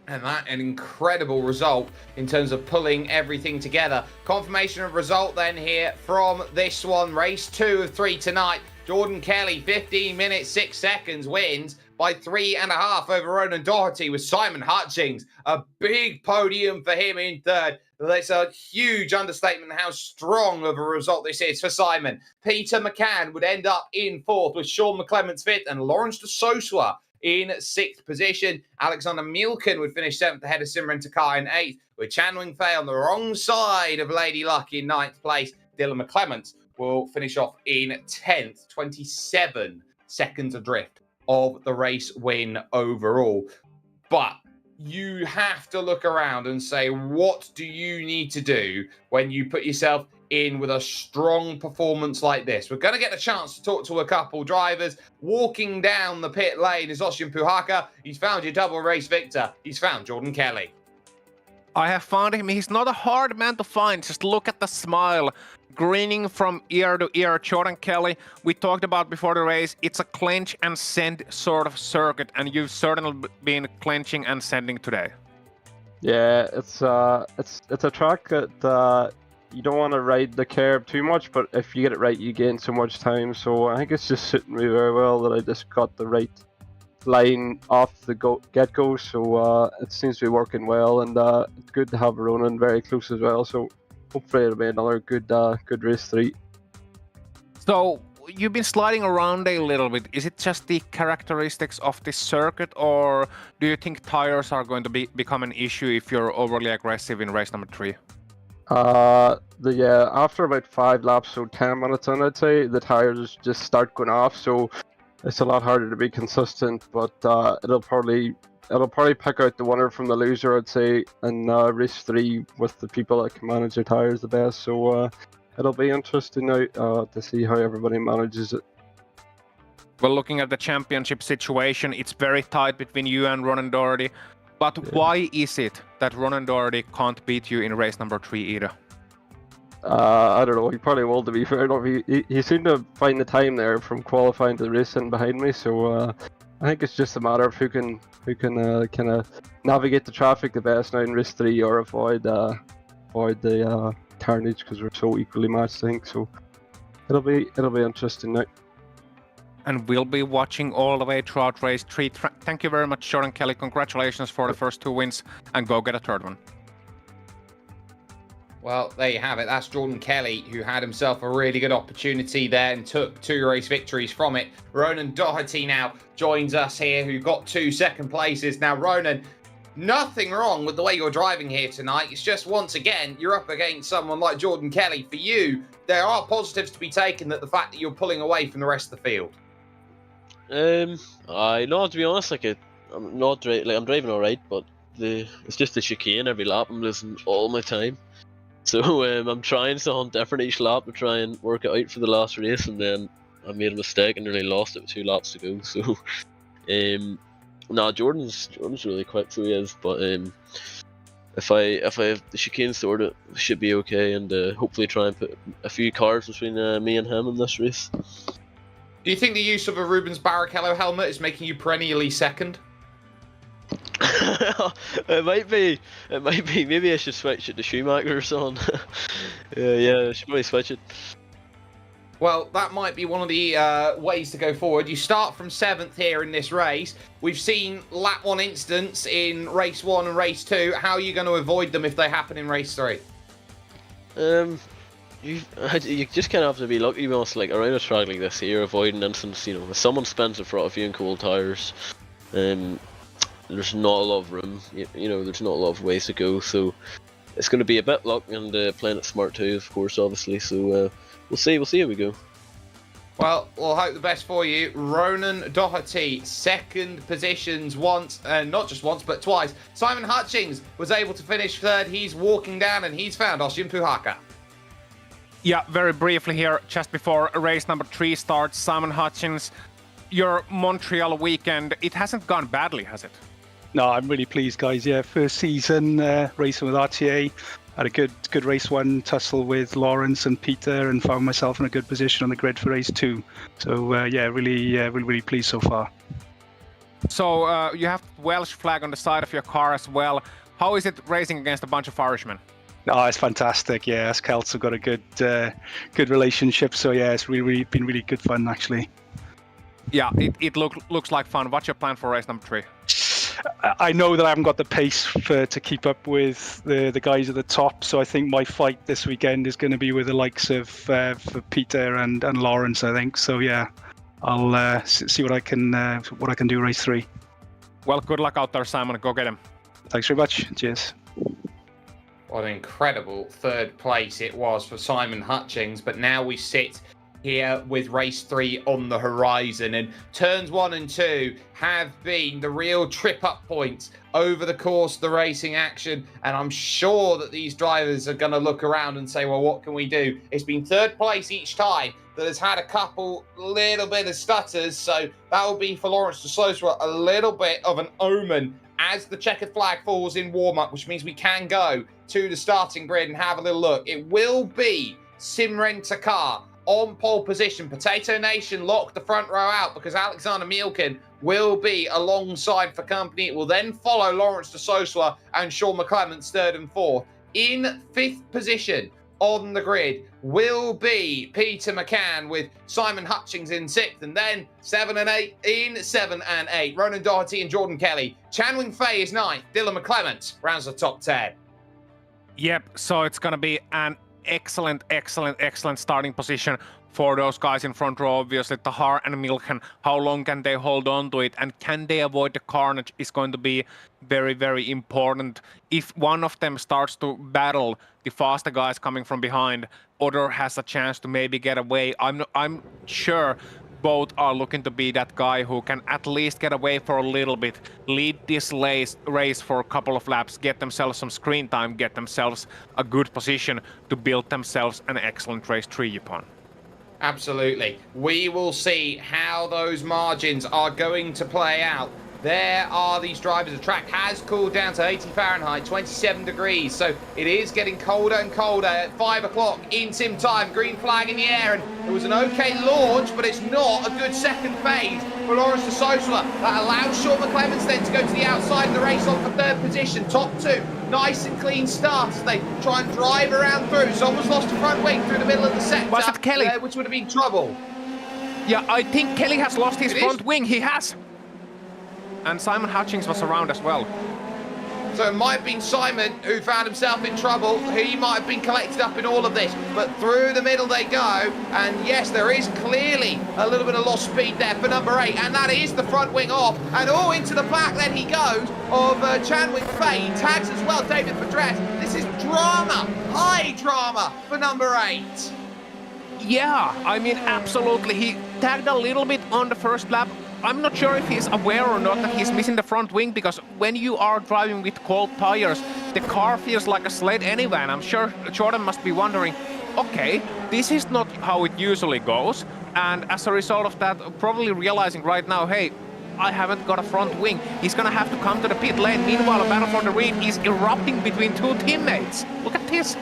And that an incredible result in terms of pulling everything together. Confirmation of result then here from this one. Race 2 of 3 tonight. Jordan Kelly, 15 minutes, 6 seconds, wins by 3.5 over Ronan Doherty, with Simon Hutchings. A big podium for him in 3rd. That's a huge understatement how strong of a result this is for Simon. Peter McCann would end up in 4th, with Sean McClements 5th and Lawrence de Sosua in 6th position. Alexander Milken would finish 7th ahead of Simran Takar in 8th, with Chan Wing Fei on the wrong side of Lady Luck in 9th place. Dylan McClements will finish off in 10th, 27 seconds adrift of the race win overall. But you have to look around and say, what do you need to do when you put yourself in with a strong performance like this? We're going to get a chance to talk to a couple drivers. Walking down the pit lane is Ossian Puhaka. He's found your double race victor. He's found Jordan Kelly. I have found him. He's not a hard man to find. Just look at the smile, grinning from ear to ear. Jordan Kelly, we talked about before the race, it's a clench and send sort of circuit, and you've certainly been clenching and sending today. Yeah, it's a track that you don't want to ride the curb too much, but if you get it right, you gain so much time. So I think it's just suiting me very well that I just got the right line off the get-go. So it seems to be working well, and it's good to have Ronan very close as well. So hopefully it'll be another good race 3. So you've been sliding around a little bit. Is it just the characteristics of this circuit, or do you think tires are going to become an issue if you're overly aggressive in race number 3? After about 5 laps, so 10 minutes in, I'd say, the tires just start going off, so it's a lot harder to be consistent, but it'll probably pick out the winner from the loser, I'd say, in race 3 with the people that can manage their tires the best. So it'll be interesting now to see how everybody manages it. Well, looking at the championship situation, it's very tight between you and Ronan Doherty. But why is it that Ronan Doherty can't beat you in race number 3 either? I don't know. He probably will, to be fair. He seemed to find the time there from qualifying to the race sitting behind me. So I think it's just a matter of who can kind of navigate the traffic the best now in race 3, or avoid the carnage, because we're so equally matched, I think. So it'll be interesting now. And we'll be watching all the way throughout race 3. Thank you very much, Jordan Kelly. Congratulations for the first 2 wins, and go get a 3rd one. Well, there you have it. That's Jordan Kelly, who had himself a really good opportunity there and took 2 race victories from it. Ronan Doherty now joins us here, who got 2 second places. Now, Ronan, nothing wrong with the way you're driving here tonight. It's just, once again, you're up against someone like Jordan Kelly. For you, there are positives to be taken, that the fact that you're pulling away from the rest of the field. I know, to be honest, I'm driving alright, but it's just the chicane every lap. I'm losing all my time. So I'm trying something different each lap to try and work it out for the last race, and then I made a mistake and nearly lost it with 2 laps to go. So Jordan's really quick, so he is. But if I have the chicane sorted, it should be okay, and hopefully try and put a few cars between me and him in this race. Do you think the use of a Rubens Barrichello helmet is making you perennially second? It might be. Maybe I should switch it to Schumacher or something. Yeah, I should probably switch it. Well, that might be one of the ways to go forward. You start from 7th here in this race. We've seen lap 1 incidents in race 1 and race 2. How are you going to avoid them if they happen in race 3? You just kind of have to be lucky, almost like around a track like this here, avoiding incidents. You know, if someone spins in front of you in cold tires, there's not a lot of room. You know, there's not a lot of ways to go. So it's going to be a bit luck and playing it smart too, of course, obviously. So we'll see how we go. Well, we'll hope the best for you. Ronan Doherty, second positions once, not just once, but twice. Simon Hutchings was able to finish third. He's walking down and he's found Oshin Puhaka. Yeah, very briefly here, just before race number 3 starts, Simon Hutchings, your Montreal weekend, it hasn't gone badly, has it? No, I'm really pleased, guys. Yeah, first season racing with RTA. Had a good race 1 tussle with Lawrence and Peter, and found myself in a good position on the grid for race 2. So yeah, really pleased so far. So you have Welsh flag on the side of your car as well. How is it racing against a bunch of Irishmen? Oh, it's fantastic. Yeah, us Celts have got a good relationship. So yeah, it's really been really good fun actually. Yeah, it looks like fun. What's your plan for race number 3? I know that I haven't got the pace to keep up with the guys at the top, so I think my fight this weekend is going to be with the likes of Peter and Lawrence, I think. So yeah, I'll see what I can do race 3. Well, good luck out there, Simon. Go get him. Thanks very much. Cheers. What an incredible third place it was for Simon Hutchings, but now we sit here with race 3 on the horizon, and turns 1 and 2 have been the real trip up points over the course of the racing action, and I'm sure that these drivers are going to look around and say, well, what can we do? It's been third place each time that has had a couple little bit of stutters, so that will be for Lawrence de Sosa a little bit of an omen as the checkered flag falls in warm-up, which means we can go to the starting grid and have a little look. It will be Simren Takar on pole position. Potato Nation lock the front row out because Alexander Mielkin will be alongside for company. It will then follow Lawrence de Sosa and Sean McClements third and fourth. In 5th position on the grid will be Peter McCann with Simon Hutchings in 6th, and then 7 and 8 in 7 and 8. Ronan Doherty and Jordan Kelly. Chanwing Fei is 9th. Dylan McClements rounds the top 10. Yep, so it's going to be an excellent starting position for those guys in front row. Obviously, Tahar and Milken, how long can they hold on to it, and can they avoid the carnage is going to be very important. If one of them starts to battle the faster guys coming from behind, other has a chance to maybe get away. I'm sure both are looking to be that guy who can at least get away for a little bit, lead this race for a couple of laps, get themselves some screen time, get themselves a good position to build themselves an excellent race 3 upon. Absolutely. We will see how those margins are going to play out. There are these drivers. The track has cooled down to 80 Fahrenheit, 27 degrees. So it is getting colder and colder at 5 o'clock in sim time. Green flag in the air, and it was an okay launch, but it's not a good second phase for Lawrence de Sosa. That allows Sean McClements then to go to the outside of the race on for 3rd position. Top 2, nice and clean starts. They try and drive around through. Someone's lost a front wing through the middle of the sector. Was it Kelly? Which would have been trouble. Yeah, I think Kelly has lost his front wing. He has. And Simon Hutchings was around as well. So it might have been Simon who found himself in trouble. He might have been collected up in all of this. But through the middle they go. And yes, there is clearly a little bit of lost speed there for number 8. And that is the front wing off. And into the back then he goes of Chanwing Fei. Tags as well, David Pedres. This is drama, high drama for number 8. Yeah, I mean, absolutely. He tagged a little bit on the first lap. I'm not sure if he's aware or not that he's missing the front wing, because when you are driving with cold tires, the car feels like a sled anyway, and I'm sure Jordan must be wondering, okay, this is not how it usually goes, and as a result of that, probably realizing right now, hey, I haven't got a front wing. He's gonna have to come to the pit lane. Meanwhile, a battle for the lead is erupting between 2 teammates. Look at this.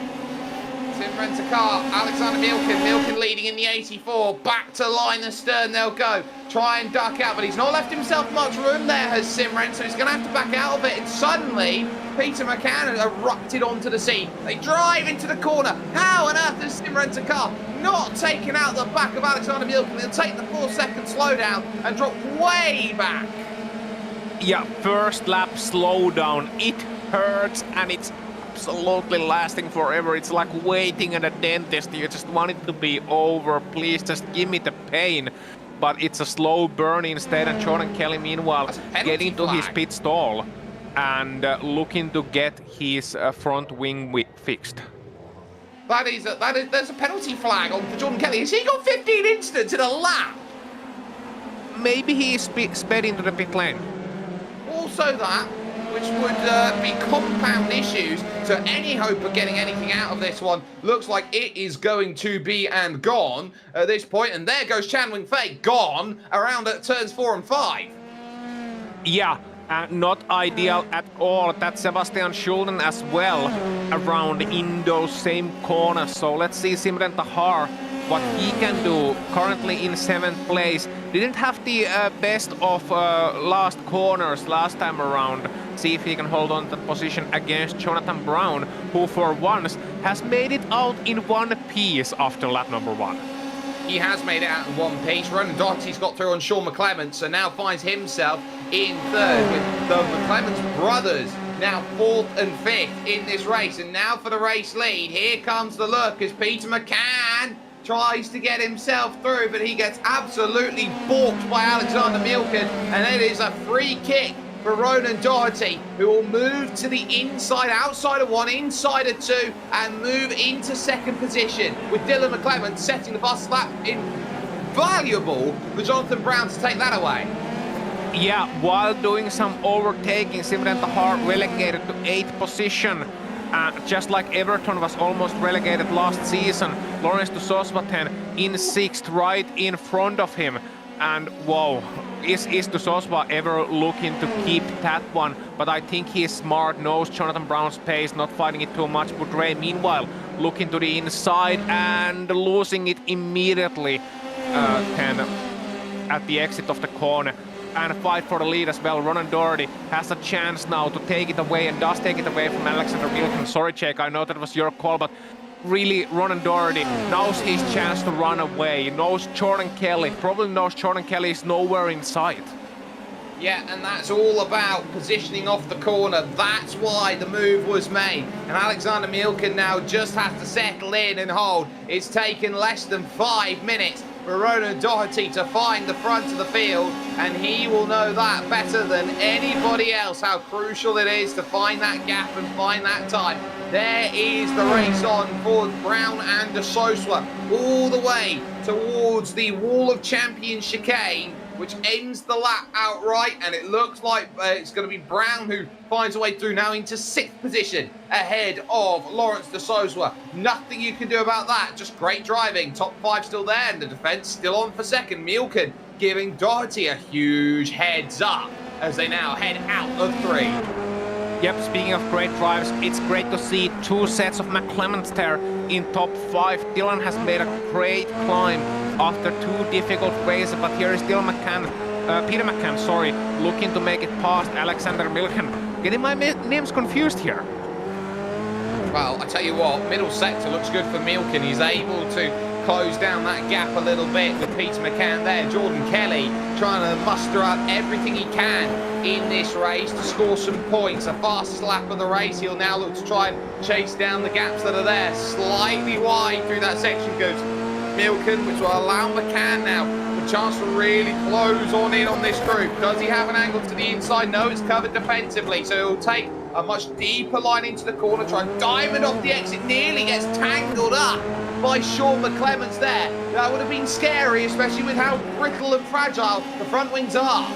Simren Takar, Alexander Milken leading in the 84, back to Linus Stern they'll go, try and duck out, but he's not left himself much room there, has Simren, so he's going to have to back out of it, and suddenly Peter McCann has erupted onto the scene. They drive into the corner. How on earth is Simren Takar not taken out the back of Alexander Milken? They'll take the 4-second slowdown and drop way back. Yeah, first lap slowdown, it hurts, and it's absolutely lasting forever. It's like waiting at a dentist. You just want it to be over. Please just give me the pain. But it's a slow burn instead, and Jordan Kelly, meanwhile, getting to his pit stall and looking to get his front wing fixed. There's a penalty flag on for Jordan Kelly. Has he got 15 incidents in a lap? Maybe he sped into the pit lane. Also that, which would be compound issues, so any hope of getting anything out of this one looks like it is going to be and gone at this point. And there goes Chan Wing-Fei, gone around at turns 4 and 5. Yeah, not ideal at all. That's Sebastian Schulden as well around in those same corners. So let's see Simran Tahar, what he can do. Currently in 7th place. Didn't have the best of last corners last time around. See if he can hold on to that position against Jonathan Brown, who for once has made it out in one piece after lap number 1. He has made it out in one piece. Ronan Doherty's got through on Sean McClement, so now finds himself in 3rd with the McClements brothers now 4th and 5th in this race. And now for the race lead, here comes the look as Peter McCann tries to get himself through, but he gets absolutely balked by Alexander Milken, and it is a free kick for Ronan Doherty, who will move to the inside, outside of 1, inside of 2, and move into 2nd position, with Dylan McClement setting the fastest lap. Invaluable for Jonathan Brown to take that away. Yeah, while doing some overtaking, Simran Tahar relegated to 8th position. Just like Everton was almost relegated last season, Lawrence de Soswaten in 6th, right in front of him. And whoa, is de Soswa ever looking to keep that one? But I think he's smart, knows Jonathan Brown's pace, not fighting it too much. Boudre, meanwhile, looking to the inside and losing it immediately at the exit of the corner. And fight for the lead as well. Ronan Doherty has a chance now to take it away, and does take it away from Alexander Milken. Sorry, Jake, I know that was your call, but really, Ronan Doherty knows his chance to run away. He knows Jordan Kelly, probably knows Jordan Kelly is nowhere in sight. Yeah, and that's all about positioning off the corner. That's why the move was made. And Alexander Milken now just has to settle in and hold. It's taken less than 5 minutes for Ronan Doherty to find the front of the field, and he will know that better than anybody else, how crucial it is to find that gap and find that time. There is the race on for Brown and de Soswa, all the way towards the Wall of Champions chicane, which ends the lap outright, and it looks like it's going to be Brown who finds a way through now into 6th position ahead of Lawrence de Soswa. Nothing you can do about that, just great driving. Top 5 still there, and the defence still on for 2nd. Milken giving Doherty a huge heads up as they now head out of 3. Yep, speaking of great drives, it's great to see 2 sets of McClements there in top 5. Dylan has made a great climb after 2 difficult races, but here is still Peter McCann, sorry, looking to make it past Alexander Milken. Getting my names confused here. Well, I tell you what, middle sector looks good for Milken. He's able to close down that gap a little bit with Peter McCann there. Jordan Kelly trying to muster up everything he can in this race to score some points. The fastest lap of the race. He'll now look to try and chase down the gaps that are there. Slightly wide through that section goes Milken, which will allow McCann now the chance to really close on in on this group. Does he have an angle to the inside? No, it's covered defensively, so he'll take a much deeper line into the corner, try and diamond off the exit, nearly gets tangled up by Sean McClements there. That would have been scary, especially with how brittle and fragile the front wings are.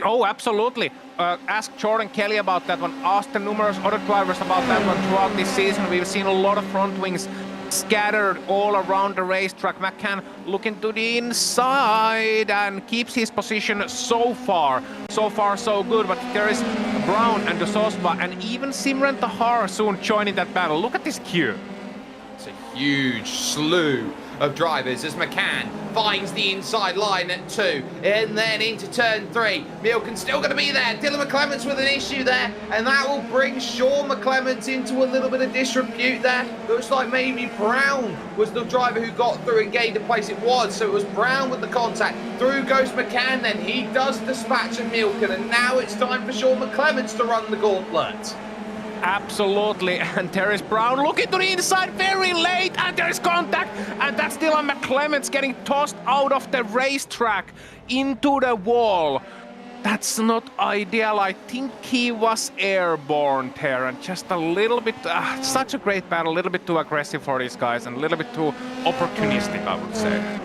Oh, absolutely. Ask Jordan Kelly about that one. Ask the numerous other drivers about that one throughout this season. We've seen a lot of front wings scattered all around the racetrack. McCann looking to the inside and keeps his position so far so good, but there is Brown and de Soswa and even Simran Tahar soon joining that battle. Look at this queue. It's a huge slew of drivers as McCann finds the inside line at 2 and then into turn 3. Milken's still going to be there. Dylan McClements with an issue there, and that will bring Sean McClements into a little bit of disrepute there. Looks like maybe Brown was the driver who got through and gained the place. It was, so it was Brown with the contact. Through goes McCann then. He does dispatch of Milken, and now it's time for Sean McClements to run the gauntlet. Absolutely, and there is Brown looking to the inside very late, and there is contact, and that's Dylan McClements getting tossed out of the racetrack into the wall. That's not ideal. I think he was airborne there, and just a little bit, such a great battle, a little bit too aggressive for these guys, and a little bit too opportunistic, I would say.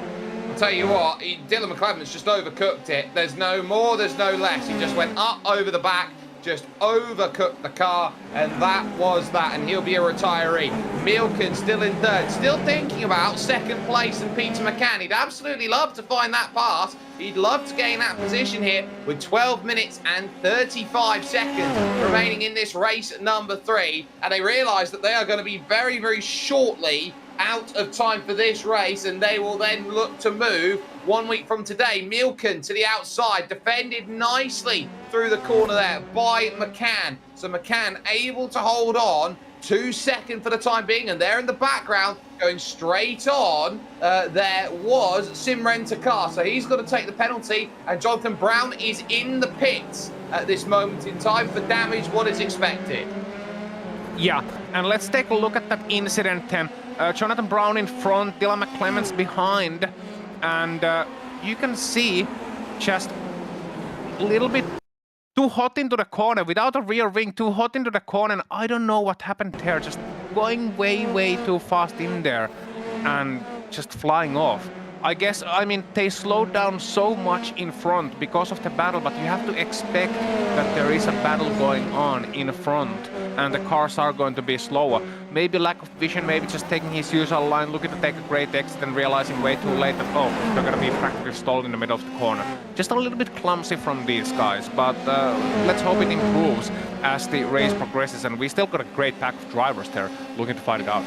I'll tell you what, Dylan McClements just overcooked it. There's no more, there's no less. He just went up over the back, just overcooked the car, and that was that, and he'll be a retiree. Milken still in third, still thinking about second place and Peter McCann. He'd absolutely love to find that pass. He'd love to gain that position here with 12 minutes and 35 seconds remaining in this race at number 3, and they realise that they are going to be very, very shortly out of time for this race, and they will then look to move 1 week from today. Milken to the outside, defended nicely through the corner there by McCann. So McCann able to hold on 2 seconds for the time being, and there in the background, going straight on, there was Simren Takar. So he's got to take the penalty, and Jonathan Brown is in the pits at this moment in time for damage, what is expected. Yeah, and let's take a look at that incident then. Jonathan Brown in front, Dylan McClements behind, and you can see just a little bit too hot into the corner, without a rear wing, too hot into the corner, and I don't know what happened there, just going way too fast in there, and just flying off. I guess, I mean, they slowed down so much in front because of the battle, but you have to expect that there is a battle going on in front, and the cars are going to be slower. Maybe lack of vision, maybe just taking his usual line, looking to take a great exit and realizing way too late that, oh, they're going to be practically stalled in the middle of the corner. Just a little bit clumsy from these guys, but let's hope it improves as the race progresses, and we still got a great pack of drivers there looking to fight it out.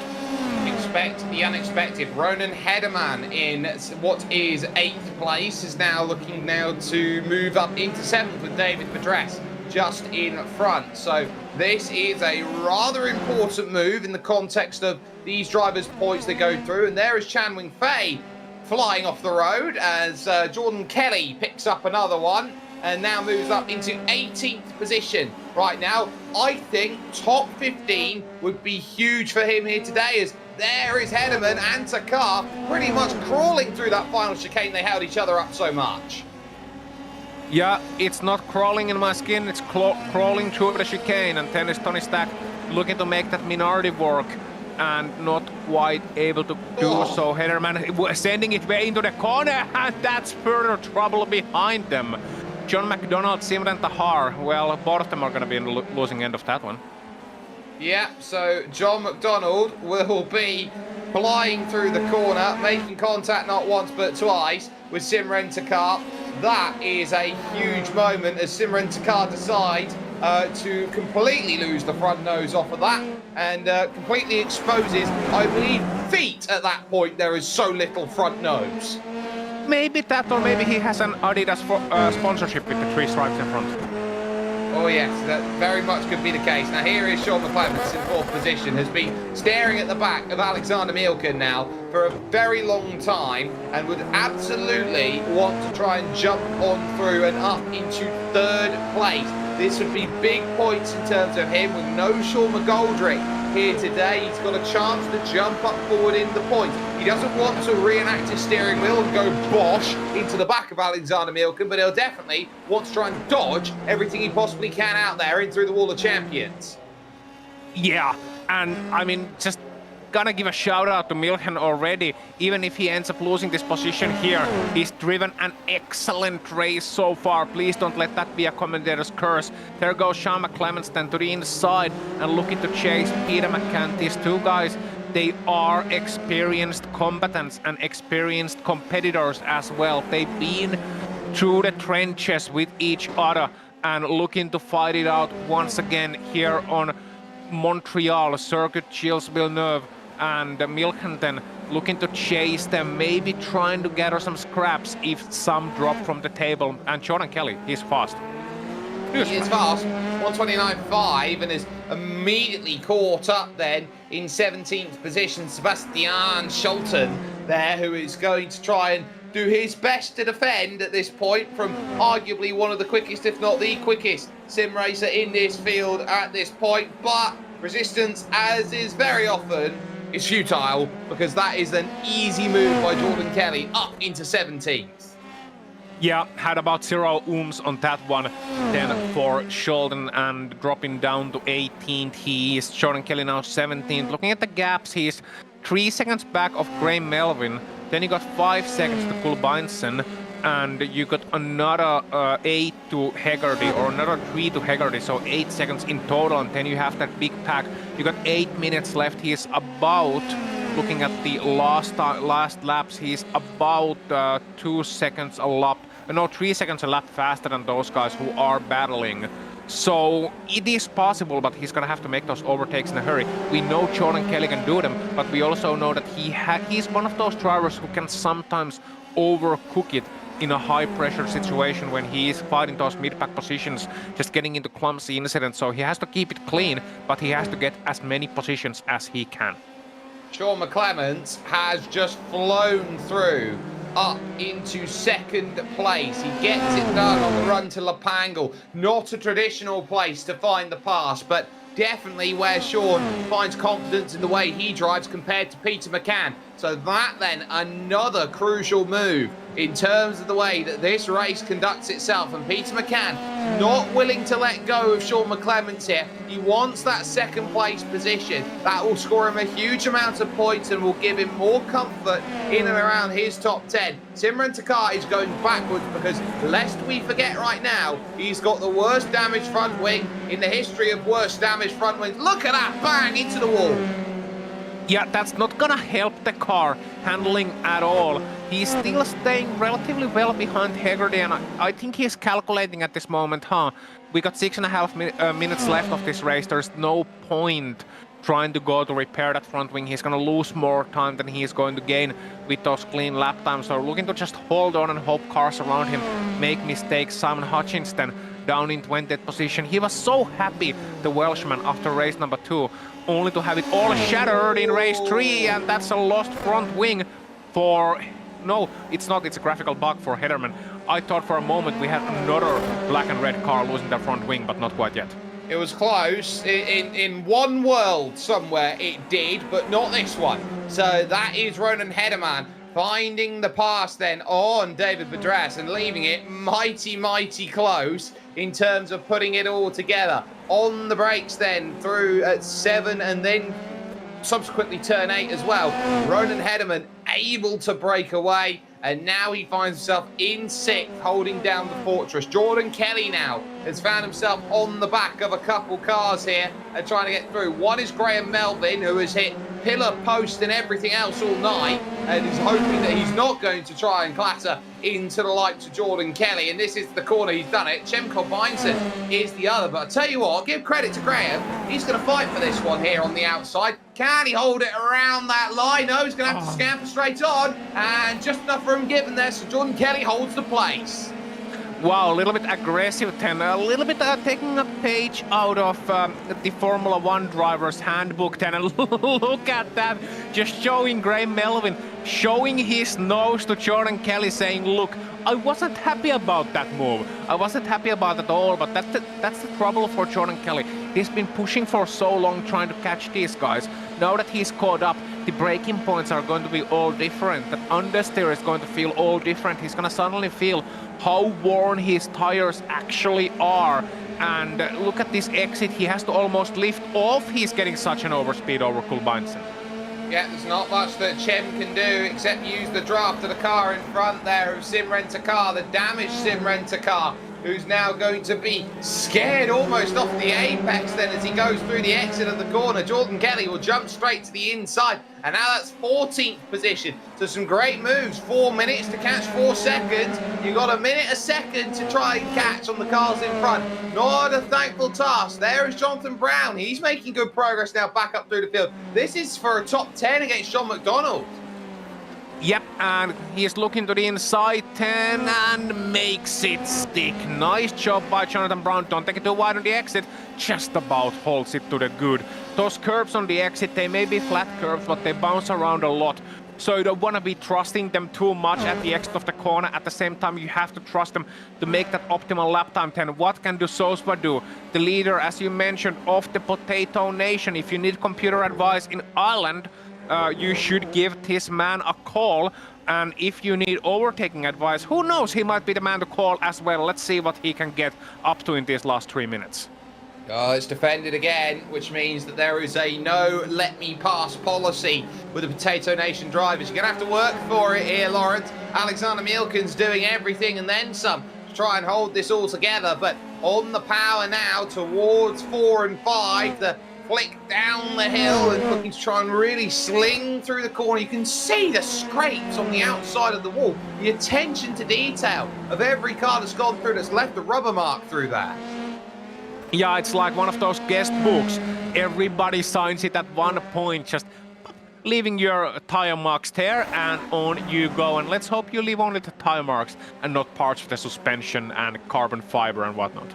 Expect the unexpected. Ronan Hederman in what is 8th place is now looking to move up into 7th with David Bedress just in front. So this is a rather important move in the context of these drivers' points they go through. And there is Chan Wing Fei flying off the road as Jordan Kelly picks up another one and now moves up into 18th position. Right now, I think top 15 would be huge for him here today, as there is Hederman and Takar pretty much crawling through that final chicane. They held each other up so much. Yeah, it's not crawling in my skin, it's crawling through the chicane, and then is Tony Stack looking to make that minority work and not quite able to do so. Hederman sending it way into the corner, and that's further trouble behind them. John McDonald, Simran Tahar, well, both of them are going to be in the losing end of that one. Yeah, so John McDonald will be flying through the corner, making contact not once but twice with Simran Takar. That is a huge moment as Simran Takar decides to completely lose the front nose off of that and completely exposes, I believe, feet at that point. There is so little front nose. Maybe that, or maybe he has an Adidas sponsorship with the 3 stripes in front. Oh yes, that very much could be the case. Now here is Sean McClements in 4th position, has been staring at the back of Alexander Milken now for a very long time and would absolutely want to try and jump on through and up into 3rd place. This would be big points in terms of him with no Sean McGoldrick here today. He's got a chance to jump up forward in the points. He doesn't want to reenact his steering wheel and go bosh into the back of Alexander Milken, but he'll definitely want to try and dodge everything he possibly can out there in through the wall of champions. Yeah, and I mean, just gonna give a shout out to Milken already. Even if he ends up losing this position here, he's driven an excellent race so far. Please don't let that be a commentator's curse. There goes Sean McClements then to the inside and looking to chase Peter McCann. These two guys, they are experienced combatants and experienced competitors as well. They've been through the trenches with each other and looking to fight it out once again here on Montreal Circuit Gilles Villeneuve. And Milken then looking to chase them, maybe trying to gather some scraps if some drop from the table. And Jordan Kelly, he's fast. He is fast, 129.5, and is immediately caught up then in 17th position. Sebastian Scholten there, who is going to try and do his best to defend at this point from arguably one of the quickest, if not the quickest, sim racer in this field at this point. But resistance, as is very often, is futile, because that is an easy move by Jordan Kelly up into 17th. Yeah, had about 0 ohms on that one. Then for Sheldon and dropping down to 18th. He is Jordan Kelly now 17th. Looking at the gaps, he's 3 seconds back of Graham Melvin. Then you got 5 seconds to Kulbeinsen. And you got another 8 to Hegarty, or another 3 to Hegarty, so 8 seconds in total. And then you have that big pack. You got 8 minutes left. He is about, looking at the last laps, he's about 2 seconds a lap. No, 3 seconds a lap faster than those guys who are battling. So it is possible, but he's gonna have to make those overtakes in a hurry. We know Jordan Kelly can do them, but we also know that he's one of those drivers who can sometimes overcook it in a high-pressure situation when he is fighting those mid-pack positions, just getting into clumsy incidents. So he has to keep it clean, but he has to get as many positions as he can. Sean McClements has just flown through up into second place. He gets it done on the run to Lepangle. Not a traditional place to find the pass, but definitely where Sean finds confidence in the way he drives compared to Peter McCann. So that then, another crucial move in terms of the way that this race conducts itself. And Peter McCann not willing to let go of Sean McClements here. He wants that second place position. That will score him a huge amount of points and will give him more comfort in and around his top 10. Simran Takar is going backwards because, lest we forget right now, he's got the worst damaged front wing in the history of worst damaged front wings. Look at that, bang, into the wall. Yeah, that's not gonna help the car handling at all. He's still staying relatively well behind Hegarty, and I think he's calculating at this moment, we got 6.5 minutes left of this race. There's no point trying to go to repair that front wing. He's gonna lose more time than he's going to gain with those clean lap times. So looking to just hold on and hope cars around him make mistakes. Simon Hutchinson down in 20th position. He was so happy, the Welshman, after race number 2, only to have it all shattered in race 3, and that's a lost front wing for... No, it's not, it's a graphical bug for Hederman. I thought for a moment we had another black and red car losing their front wing, but not quite yet. It was close. In one world somewhere it did, but not this one. So that is Ronan Hederman finding the pass then on David Badras and leaving it mighty, mighty close in terms of putting it all together. On the brakes then through at 7 and then subsequently turn 8 as well. Ronan Hederman able to break away, and now he finds himself in 6th, holding down the fortress. Jordan Kelly now has found himself on the back of a couple cars here and trying to get through. One is Graham Melvin, who has hit pillar, post and everything else all night, and is hoping that he's not going to try and clatter into the likes of Jordan Kelly. And this is the corner he's done it. Cem Kulbeinsen is the other, but I tell you what, give credit to Graham. He's going to fight for this one here on the outside. Can he hold it around that line? No, he's going to have to scamper straight on, and just enough room given there, so Jordan Kelly holds the place. Wow, a little bit aggressive then, a little bit taking a page out of the Formula 1 driver's handbook then, and look at that, just showing Graham Melvin, showing his nose to Jordan Kelly, saying, look, I wasn't happy about that move. I wasn't happy about it at all, but that's the trouble for Jordan Kelly. He's been pushing for so long trying to catch these guys. Now that he's caught up, the braking points are going to be all different. The understeer is going to feel all different. He's going to suddenly feel how worn his tires actually are. And look at this exit. He has to almost lift off. He's getting such an overspeed over Kulbeinsen. Yeah, there's not much that Cem can do except use the draft of the car in front there of Simran Takar, the damaged Simran Takar, who's now going to be scared almost off the apex then as he goes through the exit of the corner. Jordan Kelly will jump straight to the inside, and now that's 14th position. So some great moves. 4 minutes to catch 4 seconds. You've got a minute a second to try and catch on the cars in front. Not a thankful task. There is Jonathan Brown. He's making good progress now back up through the field. This is for a top 10 against John McDonald. Yep, and he's looking to the inside 10 and makes it stick. Nice job by Jonathan Brown. Don't take it too wide on the exit. Just about holds it to the good. Those curves on the exit, they may be flat curves, but they bounce around a lot. so you don't want to be trusting them too much at the exit of the corner. At the same time, you have to trust them to make that optimal lap time. Then what can Sospa do? The leader, as you mentioned, of the Potato Nation. If you need computer advice in Ireland, you should give this man a call. And if you need overtaking advice, who knows, he might be the man to call as well. Let's see what he can get up to in these last 3 minutes. Oh, it's defended again, which means that there is a no let me pass policy with the Potato Nation drivers. You're going to have to work for it here, Lawrence. Alexander Mielken's doing everything and then some to try and hold this all together, but on the power now towards 4 and 5, the flick down the hill and looking to try and really sling through the corner. You can see the scrapes on the outside of the wall. The attention to detail of every car that's gone through that's left a rubber mark through that. Yeah, it's like one of those guest books. Everybody signs it at one point, just leaving your tire marks there, and on you go. And let's hope you leave only the tire marks and not parts of the suspension and carbon fiber and whatnot.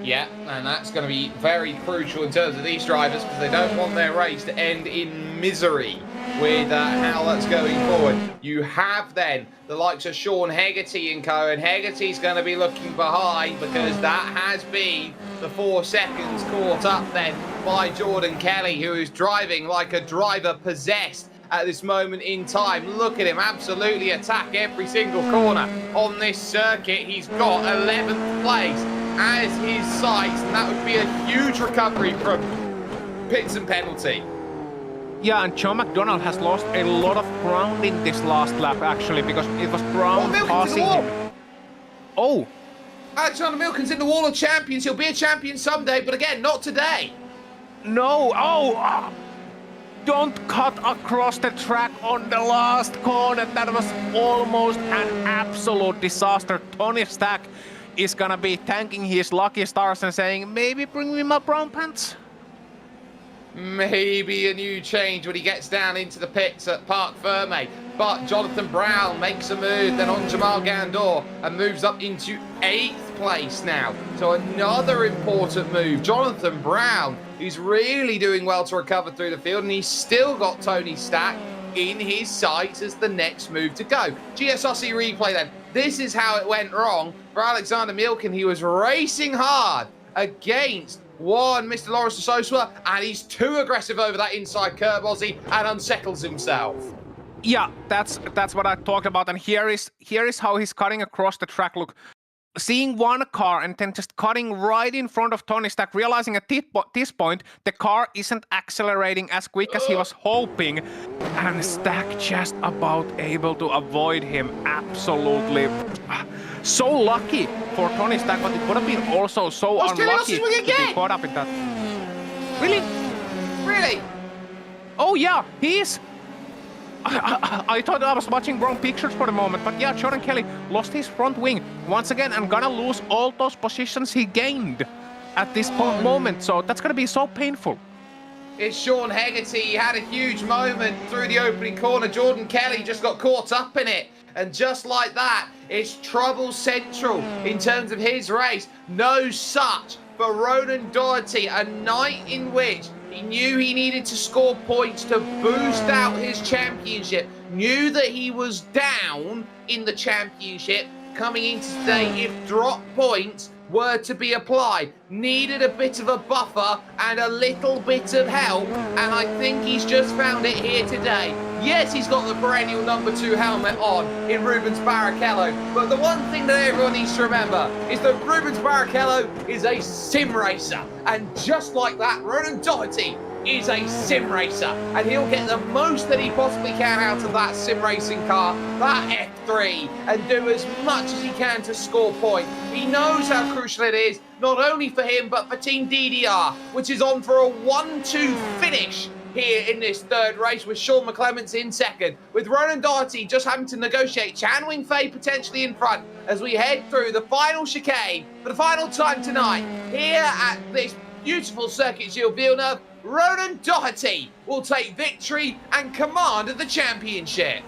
Yeah, and that's going to be very crucial in terms of these drivers because they don't want their race to end in misery with how that's going forward. You have then the likes of Sean Hegarty and co, and Hegarty's going to be looking behind because that has been the 4 seconds caught up then by Jordan Kelly, who is driving like a driver possessed at this moment in time. Look at him absolutely attack every single corner on this circuit. He's got 11th place as his sights, and that would be a huge recovery from pits and penalty. Yeah, and John McDonald has lost a lot of ground in this last lap, actually, because it was Brown passing him. Oh! Alexander Mielken's in the wall of champions. He'll be a champion someday, but again, not today. No! Oh! Don't cut across the track on the last corner. That was almost an absolute disaster. Tony Stack is gonna be thanking his lucky stars and saying, maybe bring me my brown pants. Maybe a new change when he gets down into the pits at Parc Ferme. But Jonathan Brown makes a move then on Jamal Gandor and moves up into 8th place now. So another important move. Jonathan Brown, who's really doing well to recover through the field, and he's still got Tony Stack in his sights as the next move to go. GSRC replay then. This is how it went wrong for Alexander Mielken. He was racing hard against Mr. Lawrence de Sosa, and he's too aggressive over that inside curb, Ozzy, and unsettles himself. Yeah, that's what I talked about, and here is how he's cutting across the track. Look, seeing one car and then just cutting right in front of Tony Stack, realizing at this point the car isn't accelerating as quick as he was hoping, and Stack just about able to avoid him. Absolutely so lucky for Tony Stack, but it would have been also so unlucky to be caught up in that. Really? Really? Oh yeah, he is. I thought I was watching wrong pictures for the moment, but yeah, Jordan Kelly lost his front wing once again and gonna lose all those positions he gained at this moment, so that's gonna be so painful. It's Sean Hegarty. He had a huge moment through the opening corner. Jordan Kelly just got caught up in it. And just like that, it's trouble central in terms of his race. No such for Ronan Doherty, a night in which he knew he needed to score points to boost out his championship. Knew that he was down in the championship coming into today if drop points were to be applied. Needed a bit of a buffer and a little bit of help, and I think he's just found it here today. Yes, he's got the perennial number 2 helmet on in Rubens Barrichello, but the one thing that everyone needs to remember is that Rubens Barrichello is a sim racer, and just like that, Ronan Doherty is a sim racer, and he'll get the most that he possibly can out of that sim racing car, that F3, and do as much as he can to score points. He knows how crucial it is, not only for him, but for Team DDR, which is on for a 1-2 finish here in this third race with Sean McClements in second, with Ronan Doherty just having to negotiate Chan Wing Fei potentially in front as we head through the final chicane for the final time tonight here at this beautiful Circuit Gilles Villeneuve. Ronan Doherty will take victory and command of the championship.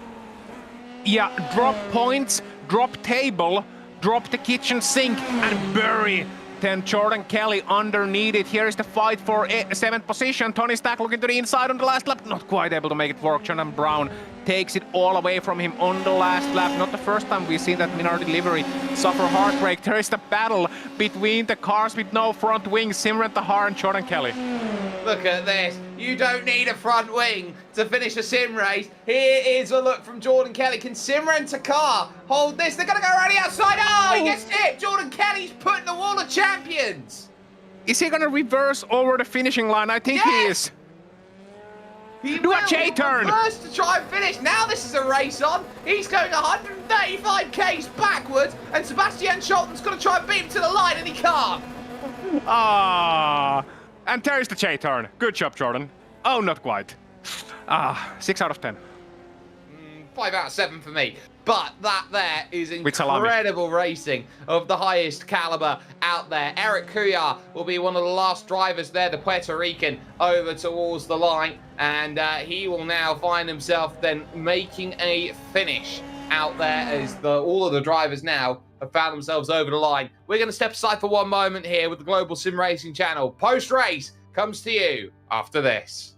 Yeah, drop points, drop table, drop the kitchen sink, and bury then Jordan Kelly underneath it. Here is the fight for 7th position. Tony Stack looking to the inside on the last lap. Not quite able to make it work. Jonathan Brown takes it all away from him on the last lap. Not the first time we've seen that Minardi livery suffer heartbreak. There is the battle between the cars with no front wings. Simran Tahar and Jordan Kelly. Look at this. You don't need a front wing to finish a sim race. Here is a look from Jordan Kelly. Can Simran Takar hold this? They're going to go around the outside. Oh, he gets hit. Jordan Kelly's put in the wall of champions. Is he going to reverse over the finishing line? I think he is. He Do will. a J-turn. First to try and finish. Now this is a race on. He's going 135 k's backwards, and Sebastian Scholten's going to try and beat him to the line, and he can't. Ah, and there's the J-turn. Good job, Jordan. Oh, not quite. 6 out of 10. 5 out of 7 for me. But that there is With salami. incredible racing of the highest caliber out there. Eric Cuyar will be one of the last drivers there, the Puerto Rican, over towards the line. And he will now find himself then making a finish out there as all of the drivers now have found themselves over the line. We're going to step aside for one moment here with the Global SimRacing Channel. Post-race comes to you after this.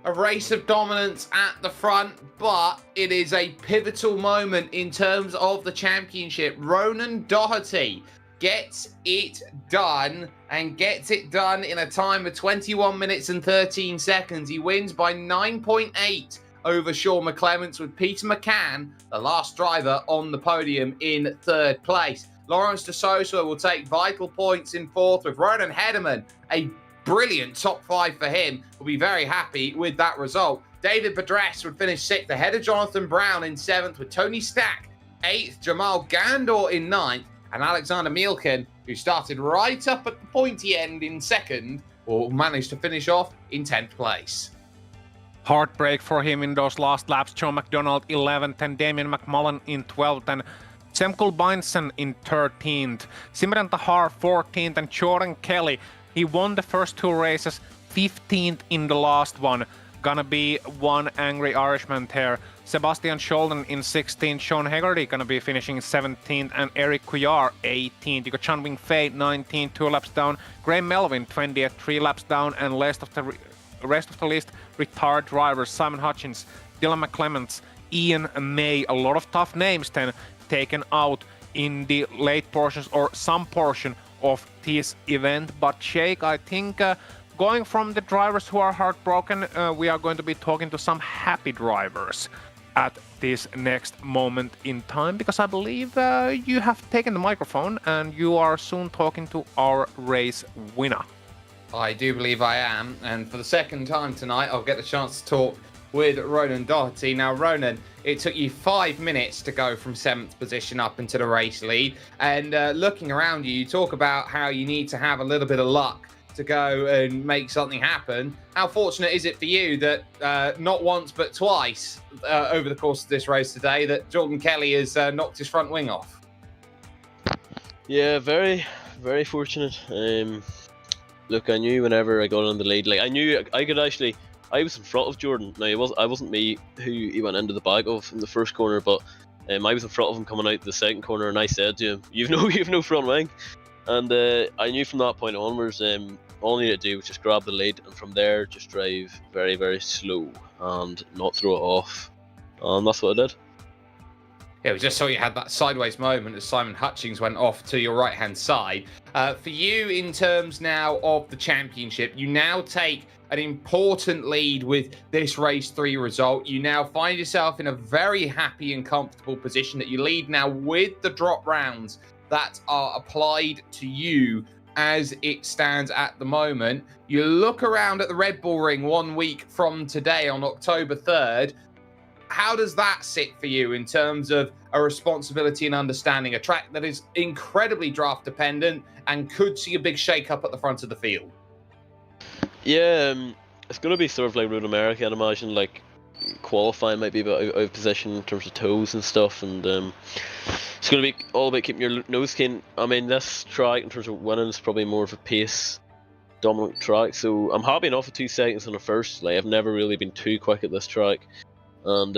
A race of dominance at the front, but it is a pivotal moment in terms of the championship. Ronan Doherty gets it done, and gets it done in a time of 21 minutes and 13 seconds. He wins by 9.8 over Sean McClements, with Peter McCann, the last driver, on the podium in third place. Lawrence de Sosa will take vital points in fourth, with Ronan Hederman, a brilliant top 5 for him. Will be very happy with that result. David Bedress would finish 6th ahead of Jonathan Brown in 7th, with Tony Stack 8th, Jamal Gandor in 9th, and Alexander Mielken, who started right up at the pointy end in 2nd, will manage to finish off in 10th place. Heartbreak for him in those last laps. Joe McDonald 11th and Damien McMullen in 12th and Semkul Beinsen in 13th. Simran Tahar 14th and Jordan Kelly, he won the first 2 races, 15th in the last one. Gonna be one angry Irishman there. Sebastian Scholden in 16th, Sean Hegarty gonna be finishing 17th, and Eric Couillard 18th. You got Chan Wing Fei 19th, 2 laps down. Graham Melvin 20th, 3 laps down, and rest of the list retired drivers: Simon Hutchins, Dylan McClements, Ian May. A lot of tough names then taken out in the late portions or some portion of this event. But Jake, I think going from the drivers who are heartbroken, we are going to be talking to some happy drivers at this next moment in time, because I believe you have taken the microphone and you are soon talking to our race winner. I do believe I am, and for the second time tonight, I'll get the chance to talk with Ronan Doherty. Now, Ronan, it took you 5 minutes to go from 7th position up into the race lead, and looking around you, you talk about how you need to have a little bit of luck to go and make something happen. How fortunate is it for you that not once but twice over the course of this race today that Jordan Kelly has knocked his front wing off? Yeah, very, very fortunate. Look, I knew whenever I got on the lead, like I knew I could actually. I was in front of Jordan. Now I wasn't me who he went into the back of in the first corner, but I was in front of him coming out the second corner, and I said to him, "You've no front wing." And I knew from that point onwards, all I needed to do was just grab the lead, and from there just drive very, very slow and not throw it off. And that's what I did. Yeah, we just saw you had that sideways moment as Simon Hutchings went off to your right-hand side. For you, in terms now of the championship, you now take an important lead with this race 3 result. You now find yourself in a very happy and comfortable position that you lead now with the drop rounds that are applied to you as it stands at the moment. You look around at the Red Bull Ring 1 week from today on October 3rd. How does that sit for you in terms of a responsibility and understanding a track that is incredibly draft dependent and could see a big shake up at the front of the field? Yeah, it's going to be sort of like Road America, I'd imagine. Like qualifying might be a bit out of position in terms of toes and stuff, and it's going to be all about keeping your nose clean. I mean, this track in terms of winning is probably more of a pace dominant track, so I'm happy enough with 2 seconds on the first. Like I've never really been too quick at this track, and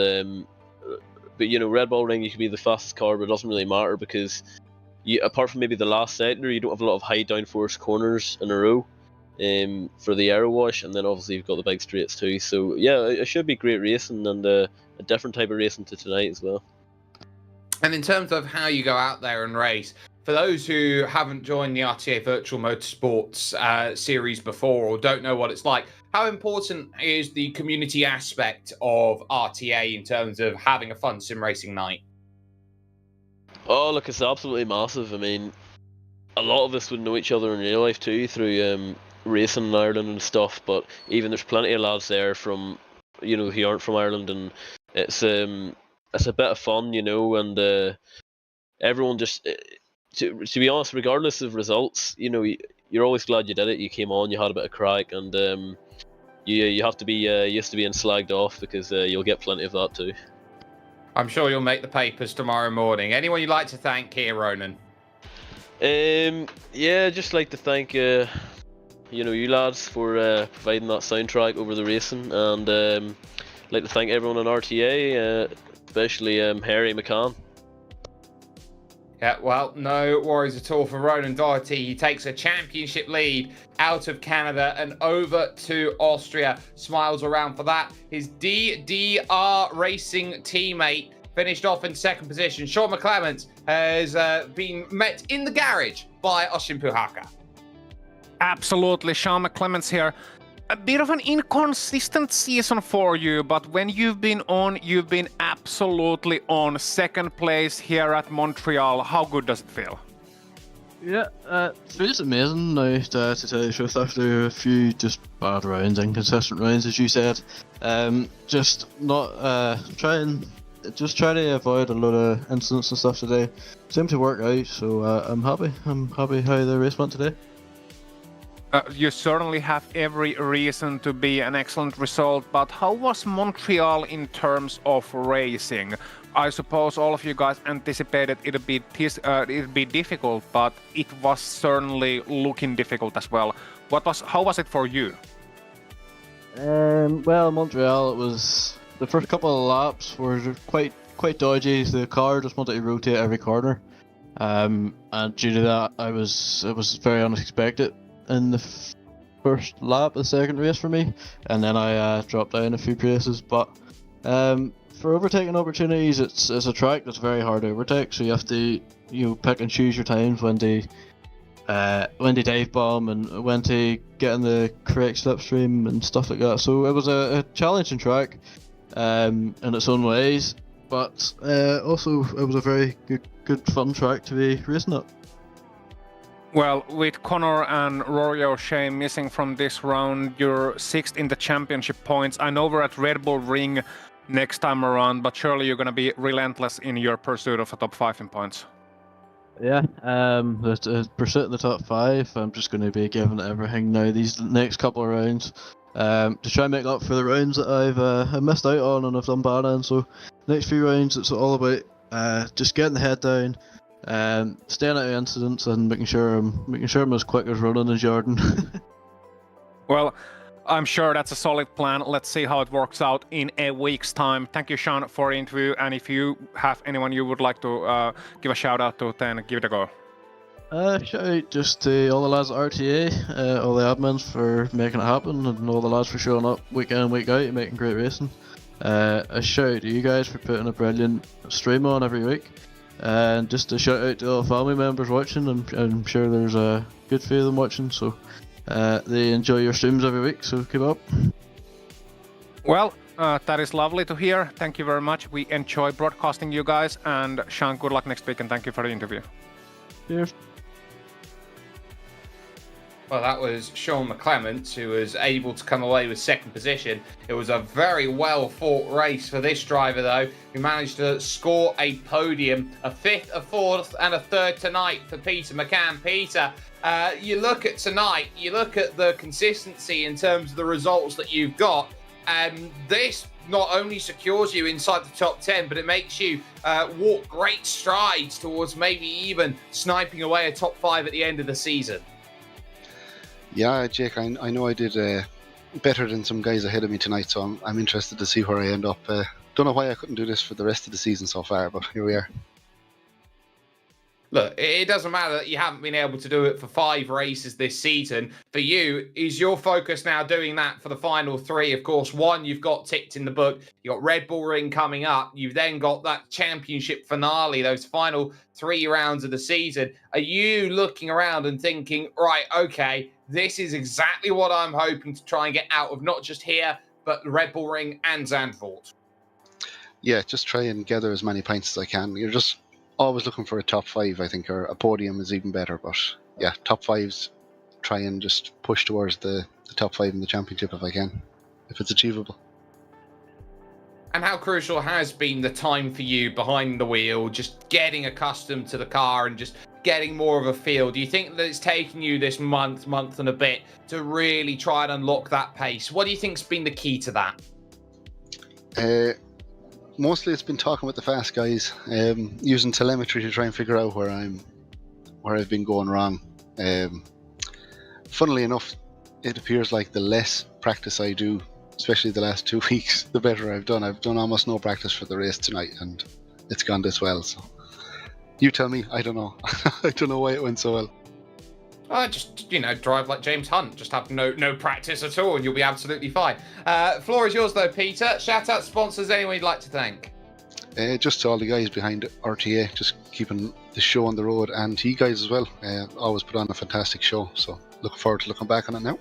but you know, Red Bull Ring, you could be the fastest car, but it doesn't really matter because apart from maybe the last sector, you don't have a lot of high downforce corners in a row for the aero wash, and then obviously you've got the big straights too. So yeah, it should be great racing, and a different type of racing to tonight as well. And in terms of how you go out there and race, for those who haven't joined the RTA Virtual Motorsports series before or don't know what it's like, how important is the community aspect of RTA in terms of having a fun sim racing night? Oh, look, it's absolutely massive. I mean, a lot of us would know each other in real life too through racing in Ireland and stuff, but even there's plenty of lads there from, you know, who aren't from Ireland, and it's a bit of fun, you know, and everyone just, to be honest, regardless of results, you know, you're always glad you did it. You came on, you had a bit of crack, and you have to be used to being slagged off, because you'll get plenty of that too. I'm sure you'll make the papers tomorrow morning. Anyone you'd like to thank here, Ronan? Yeah, just like to thank you know, you lads for providing that soundtrack over the racing, and like to thank everyone in RTA, especially Harry McCann. Yeah, well, no worries at all for Ronan Doherty. He takes a championship lead out of Canada and over to Austria. Smiles around for that. His DDR Racing teammate finished off in 2nd position. Sean McClements has been met in the garage by Oshin Puhaka. Absolutely, Sean McClements here. a bit of an inconsistent season for you, but when you've been on, you've been absolutely on. Second place here at Montreal. How good does it feel? Yeah, feels amazing now, to tell you the truth, after a few just bad rounds, inconsistent rounds, as you said. Just not try to avoid a lot of incidents and stuff today. Seemed to work out, so I'm happy. I'm happy how the race went today. You certainly have every reason to be an excellent result, but how was Montreal in terms of racing? I suppose all of you guys anticipated it'd be difficult, but it was certainly looking difficult as well. How was it for you? Well, Montreal, it was the first couple of laps were quite dodgy. The car just wanted to rotate every corner, and due to that, it was very unexpected in the first lap of the second race for me, and then I dropped down a few places. But for overtaking opportunities, it's a track that's very hard to overtake, so you have to pick and choose your times when to dive bomb and when to get in the correct slipstream and stuff like that. So it was a challenging track in its own ways, but also it was a very good fun track to be racing at. Well, with Connor and Rory O'Shea missing from this round, you're 6th in the championship points. I know we're at Red Bull Ring next time around, but surely you're going to be relentless in your pursuit of a top 5 in points. Yeah, the pursuit of the top 5, I'm just going to be giving it everything now these next couple of rounds to try and make up for the rounds that I've missed out on and I've done bad in. So next few rounds, it's all about just getting the head down, staying out of incidents and making sure I'm as quick as Ronan and Jordan. Well, I'm sure that's a solid plan. Let's see how it works out in a week's time. Thank you, Sean, for the interview. And if you have anyone you would like to give a shout out to, then give it a go. Shout out just to all the lads at RTA, all the admins for making it happen, and all the lads for showing up week in and week out and making great racing. A shout out to you guys for putting a brilliant stream on every week. And just a shout out to all the family members watching. I'm sure there's a good few of them watching, so they enjoy your streams every week, so keep up. Well, that is lovely to hear. Thank you very much. We enjoy broadcasting you guys, and Sean, good luck next week, and thank you for the interview. Cheers. Well, that was Sean McClements, who was able to come away with second position. It was a very well-fought race for this driver, though, who managed to score a podium, a 5th, a 4th, and a 3rd tonight for Peter McCann. Peter, you look at tonight, you look at the consistency in terms of the results that you've got, and this not only secures you inside the top 10, but it makes you walk great strides towards maybe even sniping away a top 5 at the end of the season. Yeah, Jake, I know I did better than some guys ahead of me tonight, so I'm interested to see where I end up. Don't know why I couldn't do this for the rest of the season so far, but here we are. Look, it doesn't matter that you haven't been able to do it for 5 races this season. For you, is your focus now doing that for the final 3? Of course, 1 you've got ticked in the book. You've got Red Bull Ring coming up. You've then got that championship finale, those final 3 rounds of the season. Are you looking around and thinking, right, okay, this is exactly what I'm hoping to try and get out of not just here, but the Red Bull Ring and Zandvoort? Yeah, just try and gather as many points as I can. You're just always looking for a top 5, I think, or a podium is even better. But yeah, top 5s, try and just push towards the top 5 in the championship if I can, if it's achievable. And how crucial has been the time for you behind the wheel, just getting accustomed to the car and just getting more of a feel? Do you think that it's taken you this month and a bit to really try and unlock that pace? What do you think's been the key to that? Mostly it's been talking with the fast guys, using telemetry to try and figure out where I've been going wrong. Funnily enough, it appears like the less practice I do, especially the last 2 weeks, the better I've done. I've done almost no practice for the race tonight, and it's gone this well. So you tell me. I don't know. I don't know why it went so well. Just, drive like James Hunt. Just have no practice at all and you'll be absolutely fine. Floor is yours though, Peter. Shout out sponsors, anyone you'd like to thank? Just to all the guys behind RTA, just keeping the show on the road, and to you guys as well. Always put on a fantastic show, so looking forward to looking back on it now.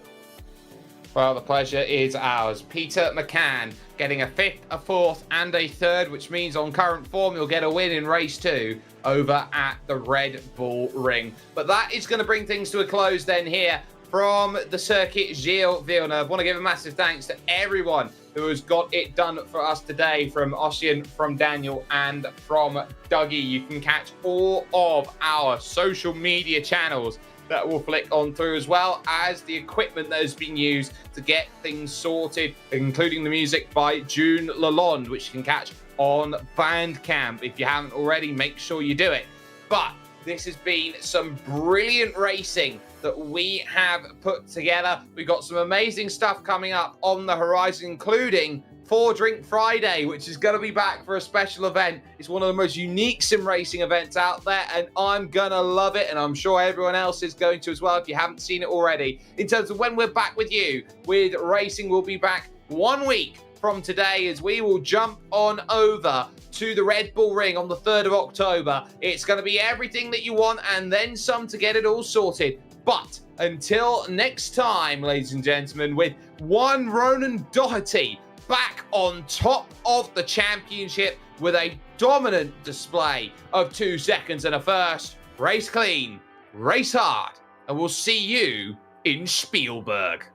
Well, the pleasure is ours. Peter McCann getting a 5th, a 4th, and a 3rd, which means on current form, you'll get a win in race 2 over at the Red Bull Ring. But that is going to bring things to a close then here from the circuit Gilles Villeneuve. I want to give a massive thanks to everyone who has got it done for us today, from Ossian, from Daniel, and from Dougie. You can catch all of our social media channels that will flick on through, as well as the equipment that has been used to get things sorted, including the music by June Lalonde, which you can catch on Bandcamp. If you haven't already, make sure you do it. But this has been some brilliant racing that we have put together. We've got some amazing stuff coming up on the horizon, including 4 Drink Friday, which is going to be back for a special event. It's one of the most unique sim racing events out there, and I'm going to love it, and I'm sure everyone else is going to as well if you haven't seen it already. In terms of when we're back with you with racing, we'll be back 1 week from today, as we will jump on over to the Red Bull Ring on the 3rd of October. It's going to be everything that you want and then some to get it all sorted. But until next time, ladies and gentlemen, with one Ronan Doherty back on top of the championship with a dominant display of 2 seconds and a first. Race clean, race hard, and we'll see you in Spielberg.